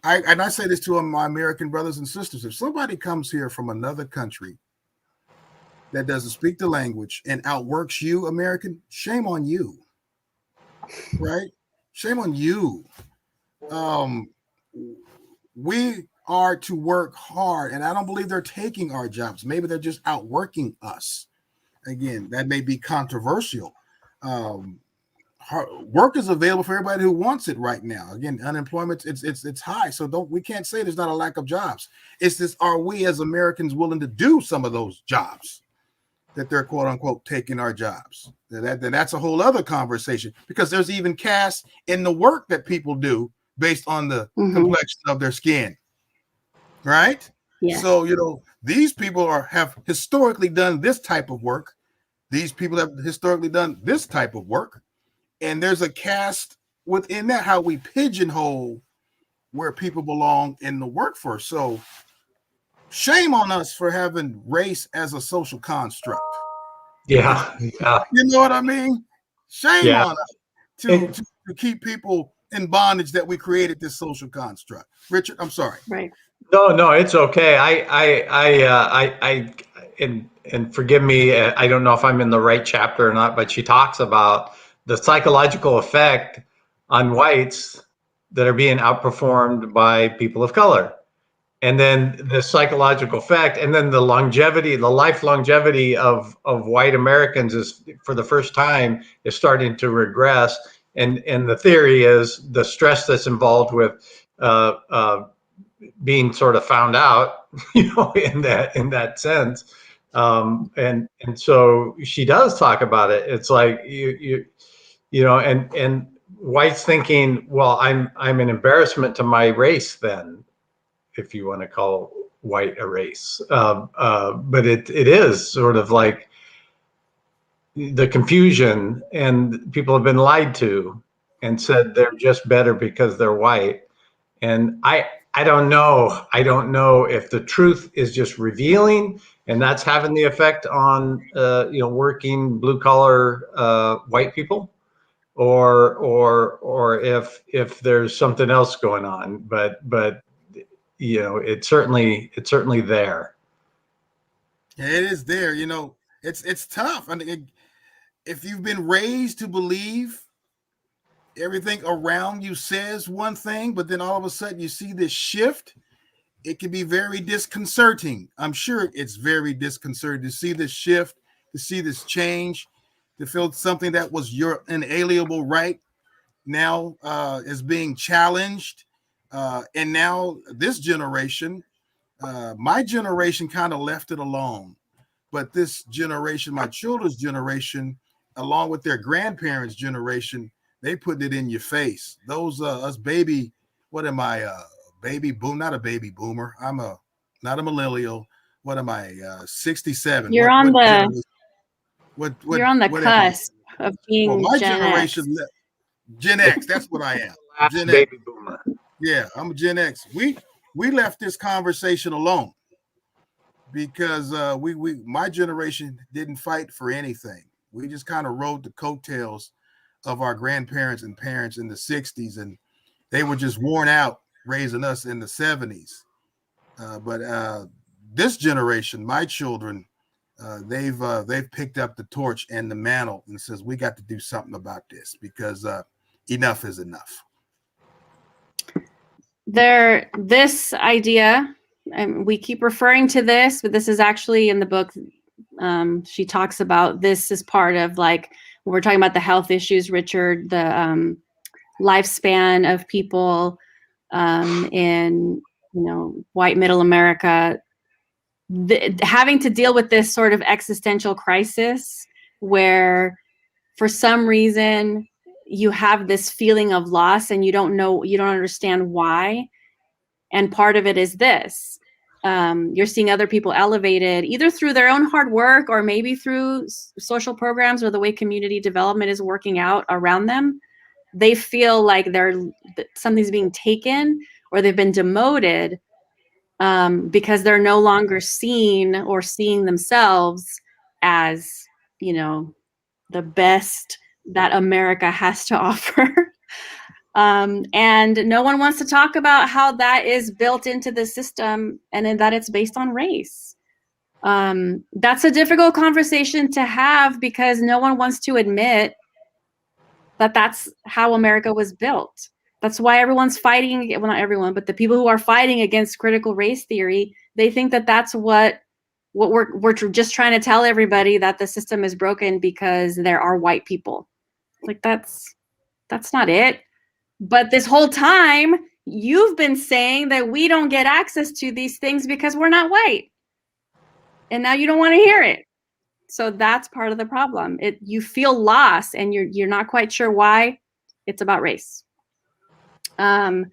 I say this to my American brothers and sisters: if somebody comes here from another country that doesn't speak the language and outworks you, American, shame on you, right? Shame on you. We are to work hard, and I don't believe they're taking our jobs. Maybe they're just outworking us. Again, that may be controversial. Work is available for everybody who wants it right now. Again, unemployment it's high, so we can't say there's not a lack of jobs. It's just, are we as Americans willing to do some of those jobs that they're quote unquote taking our jobs? That's a whole other conversation, because there's even caste in the work that people do based on the complexion of their skin, right? Yeah. So, you know, these people have historically done this type of work. These people have historically done this type of work. And there's a caste within that, how we pigeonhole where people belong in the workforce. So shame on us for having race as a social construct. Yeah. You know what I mean? Shame on us to keep people in bondage that we created this social construct. Richard, I'm sorry. Right. No, it's okay. And forgive me, I don't know if I'm in the right chapter or not, but she talks about the psychological effect on whites that are being outperformed by people of color. And then the psychological effect, and then the longevity, the life longevity of white Americans is, for the first time, is starting to regress. And the theory is the stress that's involved with being sort of found out, you know, in that sense. And so she does talk about it. It's like you know, and whites thinking, well, I'm an embarrassment to my race then, if you want to call white a race. But it is sort of like the confusion, and people have been lied to and said they're just better because they're white. And I don't know. I don't know if the truth is just revealing, and that's having the effect on you know, working blue collar white people, or if there's something else going on. But you know, it's certainly there. Yeah, it is there. You know, it's tough. I mean, if you've been raised to believe everything around you says one thing, but then all of a sudden you see this shift, it can be very disconcerting. I'm sure it's very disconcerting to see this shift, to see this change, to feel something that was your inalienable right now is being challenged. And now this generation, my generation kind of left it alone. But this generation, my children's generation, along with their grandparents' generation, they put it in your face. Those us baby, what am I? Baby boom, not a baby boomer. I'm not a millennial. What am I? 67. You're on the you're on the cusp of being my Gen generation, X. Gen X. That's what I am. Gen baby X. boomer. Yeah, I'm a Gen X. We left this conversation alone because my generation didn't fight for anything. We just kind of rode the coattails of our grandparents and parents in the 60s, and they were just worn out raising us in the 70s. But this generation, my children, they've picked up the torch and the mantle and says, we got to do something about this, because enough is enough. This idea, and we keep referring to this, but this is actually in the book. She talks about this as part of, like, when we're talking about the health issues, Richard, the lifespan of people in, you know, white middle America, having to deal with this sort of existential crisis where for some reason you have this feeling of loss and you don't understand why. And part of it is this. You're seeing other people elevated either through their own hard work or maybe through social programs or the way community development is working out around them. They feel like something's being taken or they've been demoted because they're no longer seen or seeing themselves as, you know, the best that America has to offer. And no one wants to talk about how that is built into the system and that it's based on race. That's a difficult conversation to have because no one wants to admit that that's how America was built. That's why everyone's fighting, well, not everyone, but the people who are fighting against critical race theory, they think that that's what we're just trying to tell everybody, that the system is broken because there are white people. Like that's not it. But this whole time, you've been saying that we don't get access to these things because we're not white. And now you don't want to hear it. So that's part of the problem. You feel lost and you're not quite sure why. It's about race. So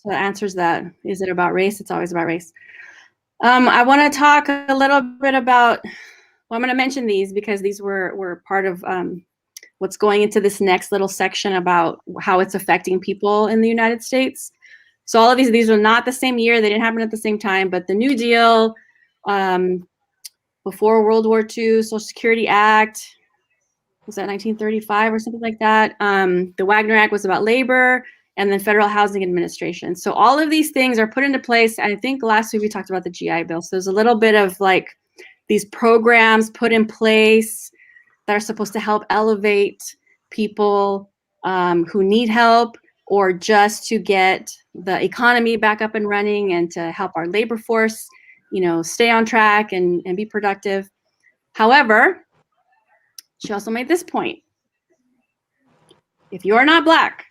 that answers that. Is it about race? It's always about race. I want to talk a little bit about, well, I'm going to mention these because these were part of what's going into this next little section about how it's affecting people in the United States. So all of these were not the same year. They didn't happen at the same time, but the New Deal, before World War II, Social Security Act, was that 1935 or something like that? The Wagner Act was about labor, and then Federal Housing Administration. So all of these things are put into place. I think last week we talked about the GI Bill. So there's a little bit of like these programs put in place that are supposed to help elevate people who need help, or just to get the economy back up and running and to help our labor force, you know, stay on track and be productive. However, she also made this point. If you're not Black,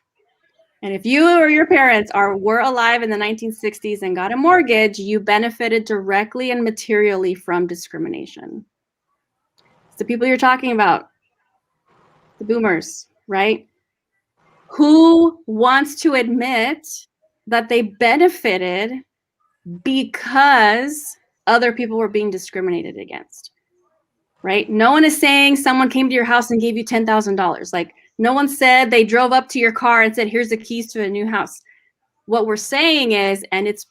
and if you or your parents were alive in the 1960s and got a mortgage, you benefited directly and materially from discrimination. It's the people you're talking about, the boomers, right? Who wants to admit that they benefited because other people were being discriminated against, right? No one is saying someone came to your house and gave you $10,000. Like, no one said they drove up to your car and said, here's the keys to a new house. What we're saying is, and it's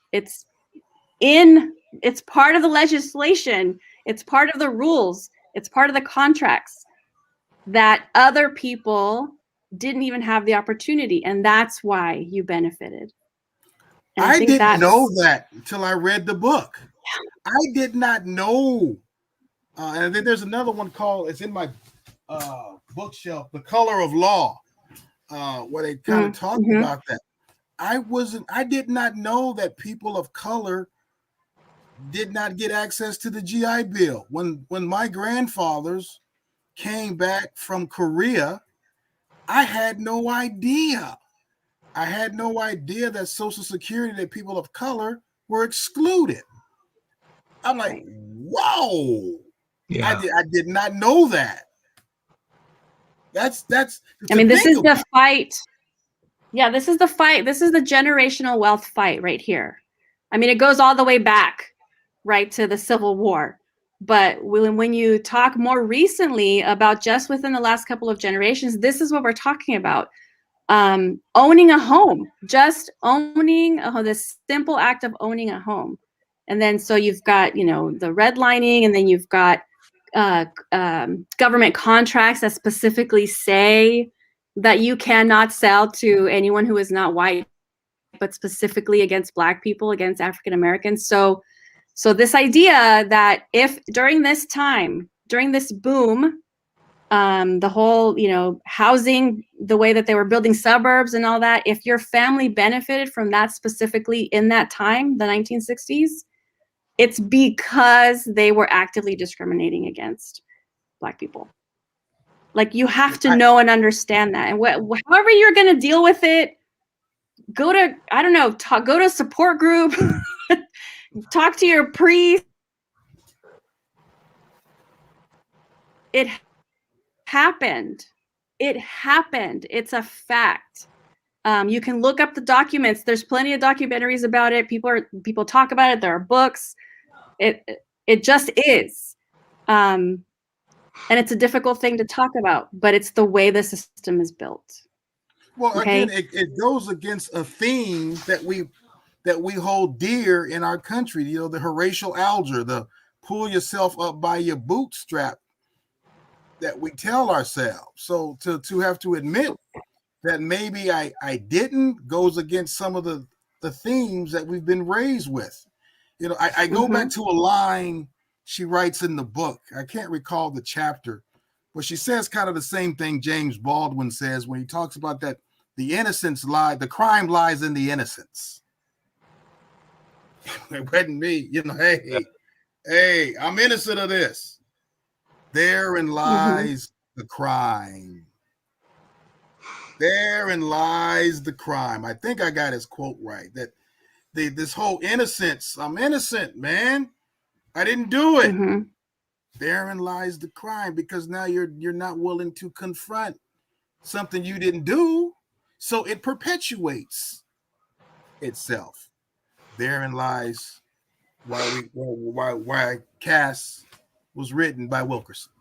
part of the legislation, it's part of the rules, it's part of the contracts, that other people didn't even have the opportunity, and that's why you benefited. And I didn't know that until I read the book. Yeah. I did not know. And then there's another one called, it's in my bookshelf, The Color of Law, where they kind of talk about that. I did not know that people of color did not get access to the GI Bill. When my grandfathers came back from Korea, I had no idea. I had no idea that Social Security, that people of color were excluded. I'm like, whoa. Yeah. I did not know that. That's. I mean, this is the fight. Yeah, this is the fight. This is the generational wealth fight right here. I mean, it goes all the way back, right, to the Civil War. But when you talk more recently about just within the last couple of generations, this is what we're talking about. Owning a home, just owning the simple act of owning a home. And then so you've got, you know, the redlining, and then you've got government contracts that specifically say that you cannot sell to anyone who is not white, but specifically against Black people, against African Americans. So this idea that if during this time, during this boom, the whole, you know, housing, the way that they were building suburbs and all that, if your family benefited from that specifically in that time, the 1960s, it's because they were actively discriminating against Black people. Like, you have to know and understand that. And however you're going to deal with it, go to, I don't know, go to a support group, talk to your priest. It happened. It happened. It's a fact. You can look up the documents. There's plenty of documentaries about it. People talk about it. There are books. It just is. And it's a difficult thing to talk about, but it's the way the system is built. Well, okay? Again, it goes against a theme that that we hold dear in our country. You know, the Horatio Alger, the pull yourself up by your bootstrap that we tell ourselves. So to have to admit that maybe I didn't goes against some of the themes that we've been raised with. You know, I go back to a line she writes in the book. I can't recall the chapter, but she says kind of the same thing James Baldwin says when he talks about that the innocence the crime lies in the innocence. It wasn't me, you know, hey, I'm innocent of this. Therein lies the crime. Therein lies the crime. I think I got his quote right. That this whole innocence, I'm innocent, man. I didn't do it. Therein lies the crime, because now you're not willing to confront something you didn't do, so it perpetuates itself. Therein lies why Caste was written by Wilkerson.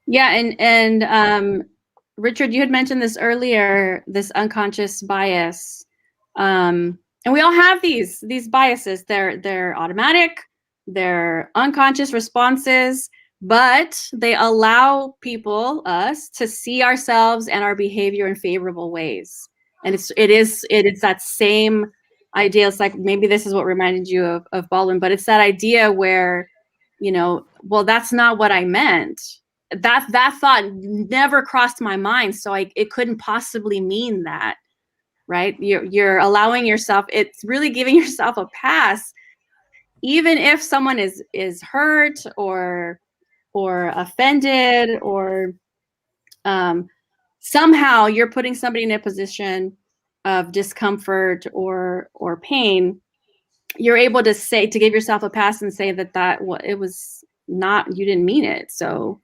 Yeah, and Richard, you had mentioned this earlier, this unconscious bias, and we all have these biases. They're automatic, they're unconscious responses, but they allow us to see ourselves and our behavior in favorable ways. And it is that same idea. It's like, maybe this is what reminded you of Baldwin, but it's that idea where, you know, well, that's not what I meant. That thought never crossed my mind, so it couldn't possibly mean that, right? You're allowing yourself, it's really giving yourself a pass, even if someone is hurt or offended, or somehow you're putting somebody in a position of discomfort or pain. You're able to give yourself a pass and say that it was not, you didn't mean it, so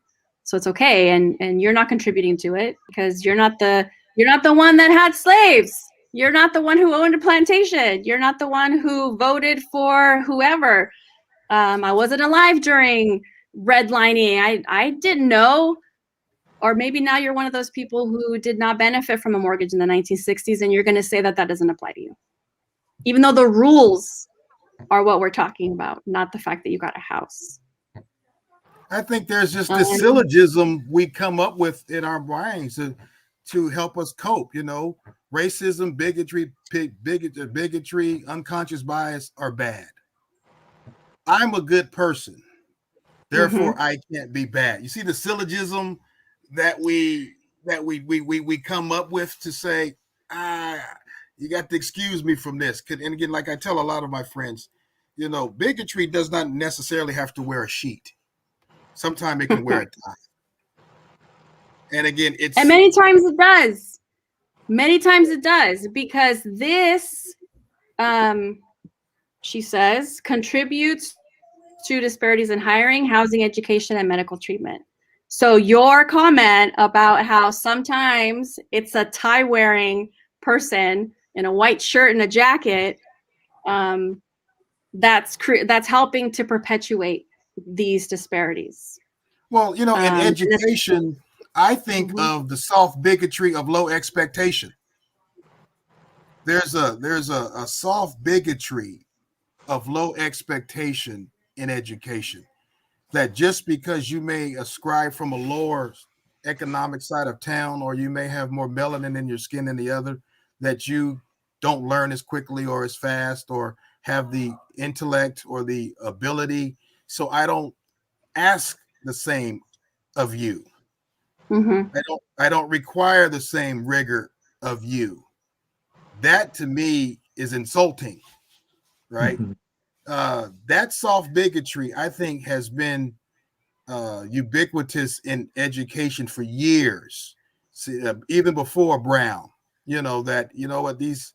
it's okay, and you're not contributing to it, because you're not the one that had slaves. You're not the one who owned a plantation. You're not the one who voted for whoever. I wasn't alive during redlining. I didn't know. Or maybe now you're one of those people who did not benefit from a mortgage in the 1960s, and you're going to say that doesn't apply to you, even though the rules are what we're talking about, not the fact that you got a house. I think there's just this syllogism we come up with in our brains to help us cope. You know, racism, bigotry, unconscious bias are bad. I'm a good person, therefore I can't be bad. You see the syllogism that we come up with to say, you got to excuse me from this. And again, like I tell a lot of my friends, you know, bigotry does not necessarily have to wear a sheet. Sometimes it can wear a tie. And again, and many times it does. Many times it does, because this, she says, contributes to disparities in hiring, housing, education, and medical treatment. So your comment about how sometimes it's a tie-wearing person in a white shirt and a jacket, that's helping to perpetuate these disparities. Well, you know, in education, I think of the soft bigotry of low expectation. There's a soft bigotry of low expectation in education, that just because you may ascribe from a lower economic side of town, or you may have more melanin in your skin than the other, that you don't learn as quickly or as fast, or have the intellect or the ability. So I don't ask the same of you. I don't require the same rigor of you. That to me is insulting, right? That soft bigotry, I think, has been ubiquitous in education for years, even before Brown. You know what, these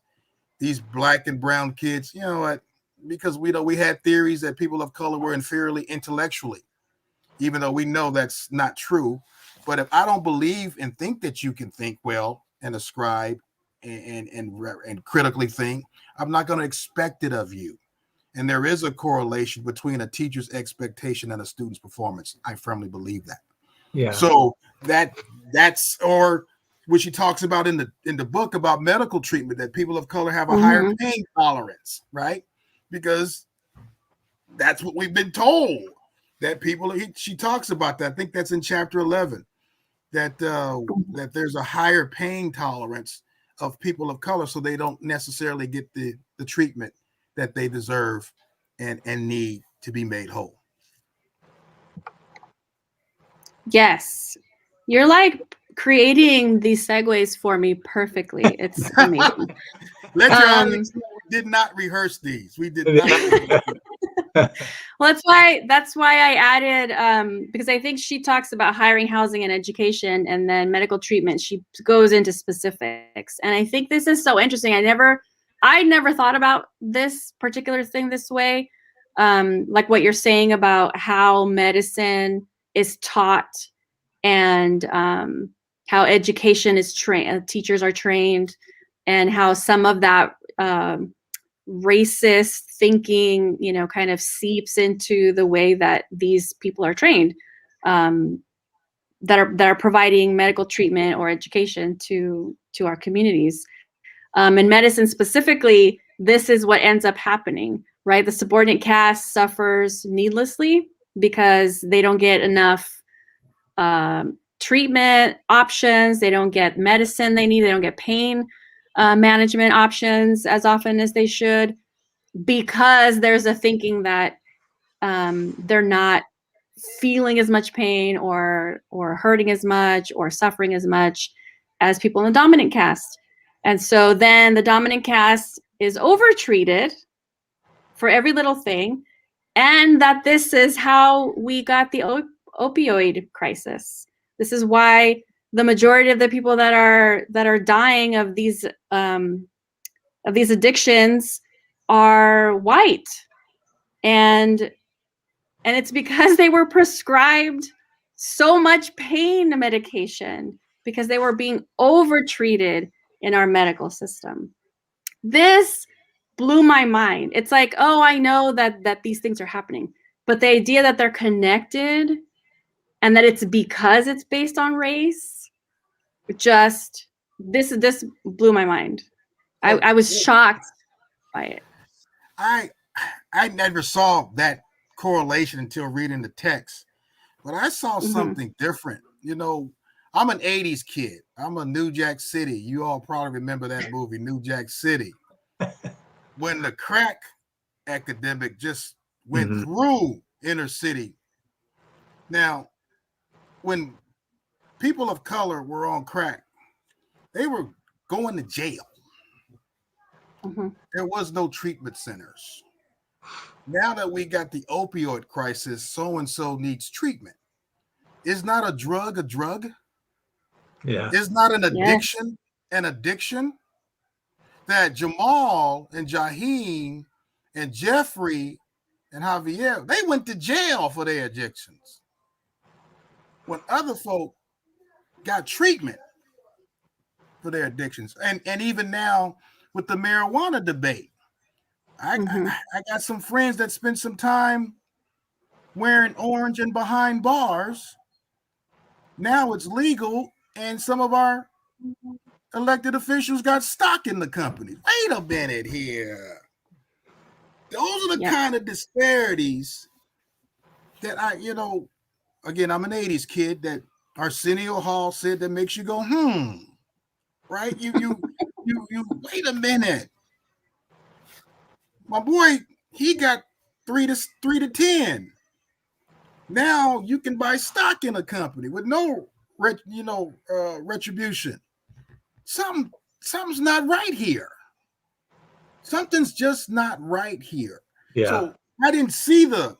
black and brown kids, you know what, because we had theories that people of color were inferiorly intellectually, even though we know that's not true. But if I don't believe and think that you can think well and ascribe and critically think, I'm not going to expect it of you. And there is a correlation between a teacher's expectation and a student's performance. I firmly believe that. Yeah. So that's, or which she talks about in the book about medical treatment, that people of color have a higher pain tolerance, right? Because that's what we've been told, that she talks about that. I think that's in chapter 11, that there's a higher pain tolerance of people of color, so they don't necessarily get the treatment that they deserve and need to be made whole. Yes. You're like creating these segues for me perfectly. It's amazing. Let your audience know we did not rehearse these. We did not. Well, that's why I added, because I think she talks about hiring, housing, and education, and then medical treatment. She goes into specifics. And I think this is so interesting. I never thought about this particular thing this way. Like what you're saying about how medicine is taught and how education is trained, teachers are trained, and how some of that racist thinking, kind of seeps into the way that these people are trained, that are providing medical treatment or education to our communities. In medicine specifically, this is what ends up happening, right? The subordinate caste suffers needlessly because they don't get enough treatment options. They don't get medicine they need. They don't get pain management options as often as they should, because there's a thinking that they're not feeling as much pain or hurting as much or suffering as much as people in the dominant caste. And so then the dominant caste is overtreated for every little thing, and that this is how we got the opioid crisis. This is why the majority of the people that are dying of these addictions are white, and it's because they were prescribed so much pain medication because they were being overtreated in our medical system. This blew my mind. It's like, oh, I know that these things are happening, but the idea that they're connected and that it's because it's based on race, just this blew my mind. I was shocked by it. I never saw that correlation until reading the text, but I saw something different. I'm an 80s kid. I'm a New Jack City. You all probably remember that movie, New Jack City, when the crack epidemic just went through inner city. Now, when people of color were on crack, they were going to jail. There was no treatment centers. Now that we got the opioid crisis, so-and-so needs treatment. Is not a drug a drug? Yeah. Is not an addiction an addiction? That Jamal and Jaheem and Jeffrey and Javier, they went to jail for their addictions. When other folk got treatment for their addictions. And even now with the marijuana debate, I got some friends that spent some time wearing orange and behind bars. Now it's legal, and some of our elected officials got stock in the company. Wait a minute here. Those are the kind of disparities that again, I'm an 80s kid, that Arsenio Hall said that makes you go, right? You wait a minute. My boy, he got 3 to 10. Now you can buy stock in a company with no retribution. Something's not right here. Something's just not right here. Yeah. So I didn't see the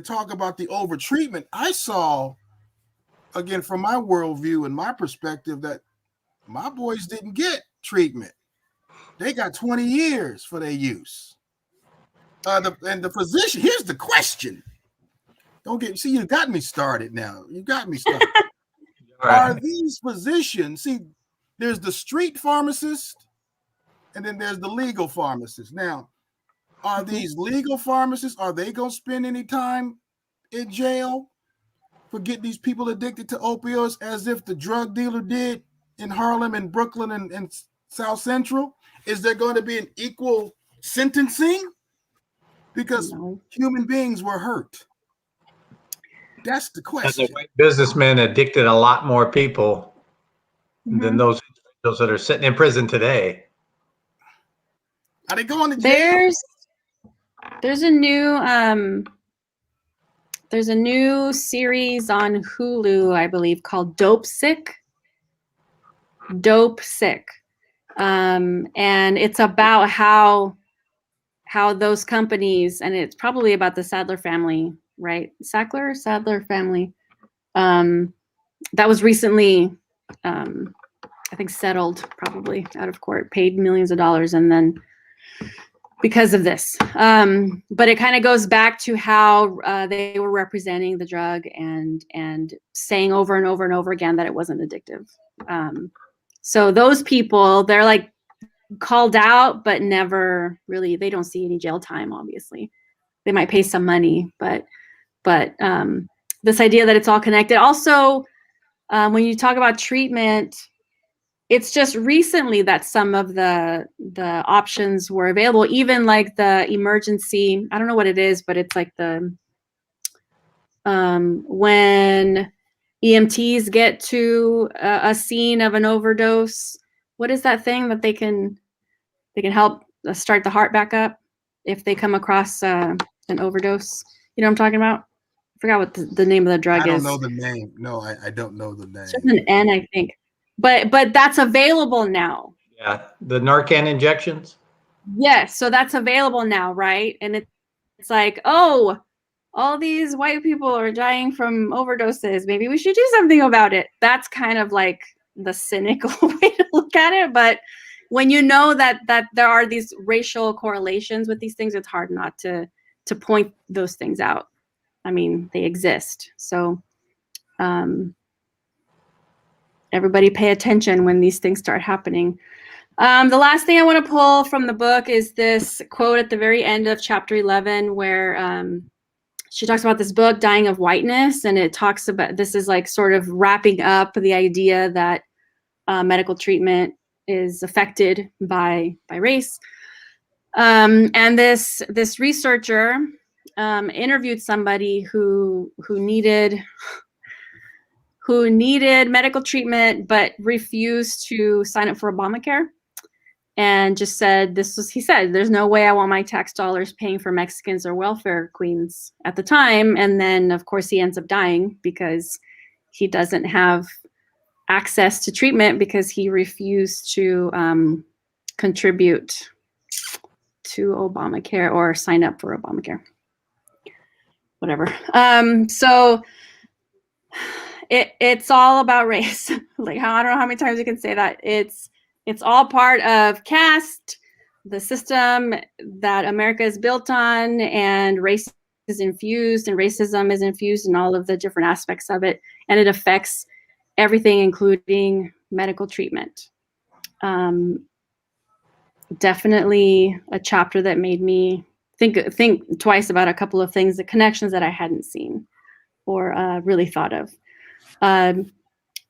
talk about the overtreatment. I saw, again, from my worldview and my perspective, that my boys didn't get treatment. They got 20 years for their use. And the physician, here's the question. You got me started now. You got me started. Right. Are these physicians, there's the street pharmacist and then there's the legal pharmacist. Now, are these legal pharmacists, are they going to spend any time in jail for getting these people addicted to opioids as if the drug dealer did in Harlem and Brooklyn and South Central? Is there going to be an equal sentencing? Because human beings were hurt. That's the question. And the white businessmen addicted a lot more people than those individuals that are sitting in prison today. Are they going to jail? There's a new series on Hulu, I believe, called Dope Sick. And it's about how those companies, and it's probably about the Sadler family, right? Sadler family. That was recently, I think, settled, probably out of court, paid millions of dollars, and then because of this. But it kind of goes back to how they were representing the drug and saying over and over and over again that it wasn't addictive. So those people, they're like called out, but never really, they don't see any jail time, obviously. They might pay some money, but this idea that it's all connected. Also, when you talk about treatment, it's just recently that some of the options were available, even like the emergency, I don't know what it is, but it's like the, when EMTs get to a scene of an overdose, what is that thing that they can help start the heart back up if they come across an overdose? You know what I'm talking about? I forgot what the name of the drug is. I don't know the name. No, I don't know the name. It's just an N, I think. But that's available now. Yeah, the Narcan injections. Yes, so that's available now, right? And it's like, oh, all these white people are dying from overdoses. Maybe we should do something about it. That's kind of like the cynical way to look at it. But when you know that there are these racial correlations with these things, it's hard not to point those things out. I mean, they exist. So everybody pay attention when these things start happening. The last thing I want to pull from the book is this quote at the very end of chapter 11, where she talks about this book, Dying of Whiteness, and it talks about, this is like sort of wrapping up the idea that medical treatment is affected by race. And this researcher interviewed somebody who needed medical treatment but refused to sign up for Obamacare, and just said, he said, there's no way I want my tax dollars paying for Mexicans or welfare queens at the time. And then of course he ends up dying because he doesn't have access to treatment because he refused to contribute to Obamacare or sign up for Obamacare, whatever. So it's all about race. Like, I don't know how many times you can say that. It's all part of caste, the system that America is built on, and race is infused and racism is infused in all of the different aspects of it. And it affects everything, including medical treatment. Definitely a chapter that made me think twice about a couple of things, the connections that I hadn't seen or really thought of.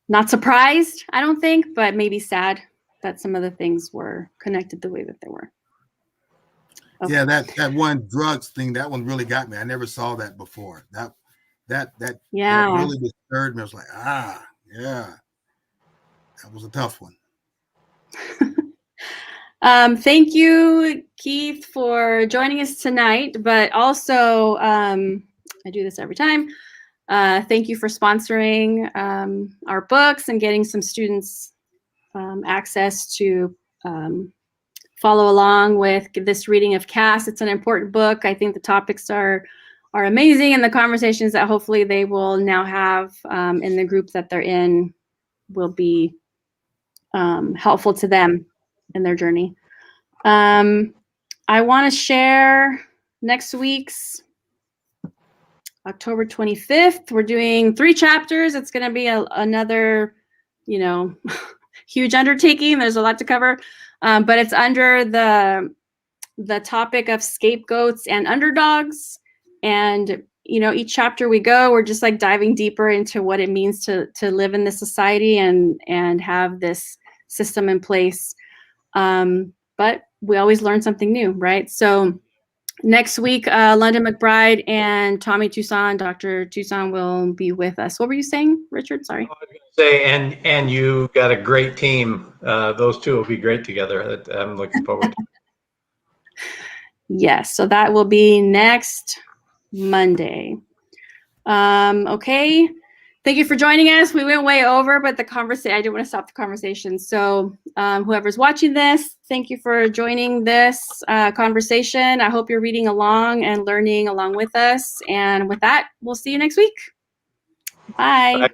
Not surprised, I don't think, but maybe sad that some of the things were connected the way that they were. Okay. Yeah, that one drugs thing, that one really got me. I never saw that before. That really disturbed me. I was like, yeah, that was a tough one. Thank you, Keith, for joining us tonight, but also I do this every time. Thank you for sponsoring our books and getting some students access to follow along with this reading of Caste. It's an important book. I think the topics are amazing, and the conversations that hopefully they will now have in the group that they're in will be helpful to them in their journey. I want to share next week's October 25th. We're doing 3 chapters. It's going to be another, huge undertaking. There's a lot to cover, but it's under the topic of scapegoats and underdogs. And each chapter we go, we're just like diving deeper into what it means to live in this society and have this system in place. But we always learn something new, right? So next week, London McBride and Tommy Toussaint, Dr. Toussaint, will be with us. What were you saying, Richard? Sorry. I was going to say, and you got a great team. Those two will be great together. I'm looking forward to. Yes, so that will be next Monday. Okay. Thank you for joining us. We went way over, but I didn't want to stop the conversation. So whoever's watching this, thank you for joining this conversation. I hope you're reading along and learning along with us. And with that, we'll see you next week. Bye. Bye.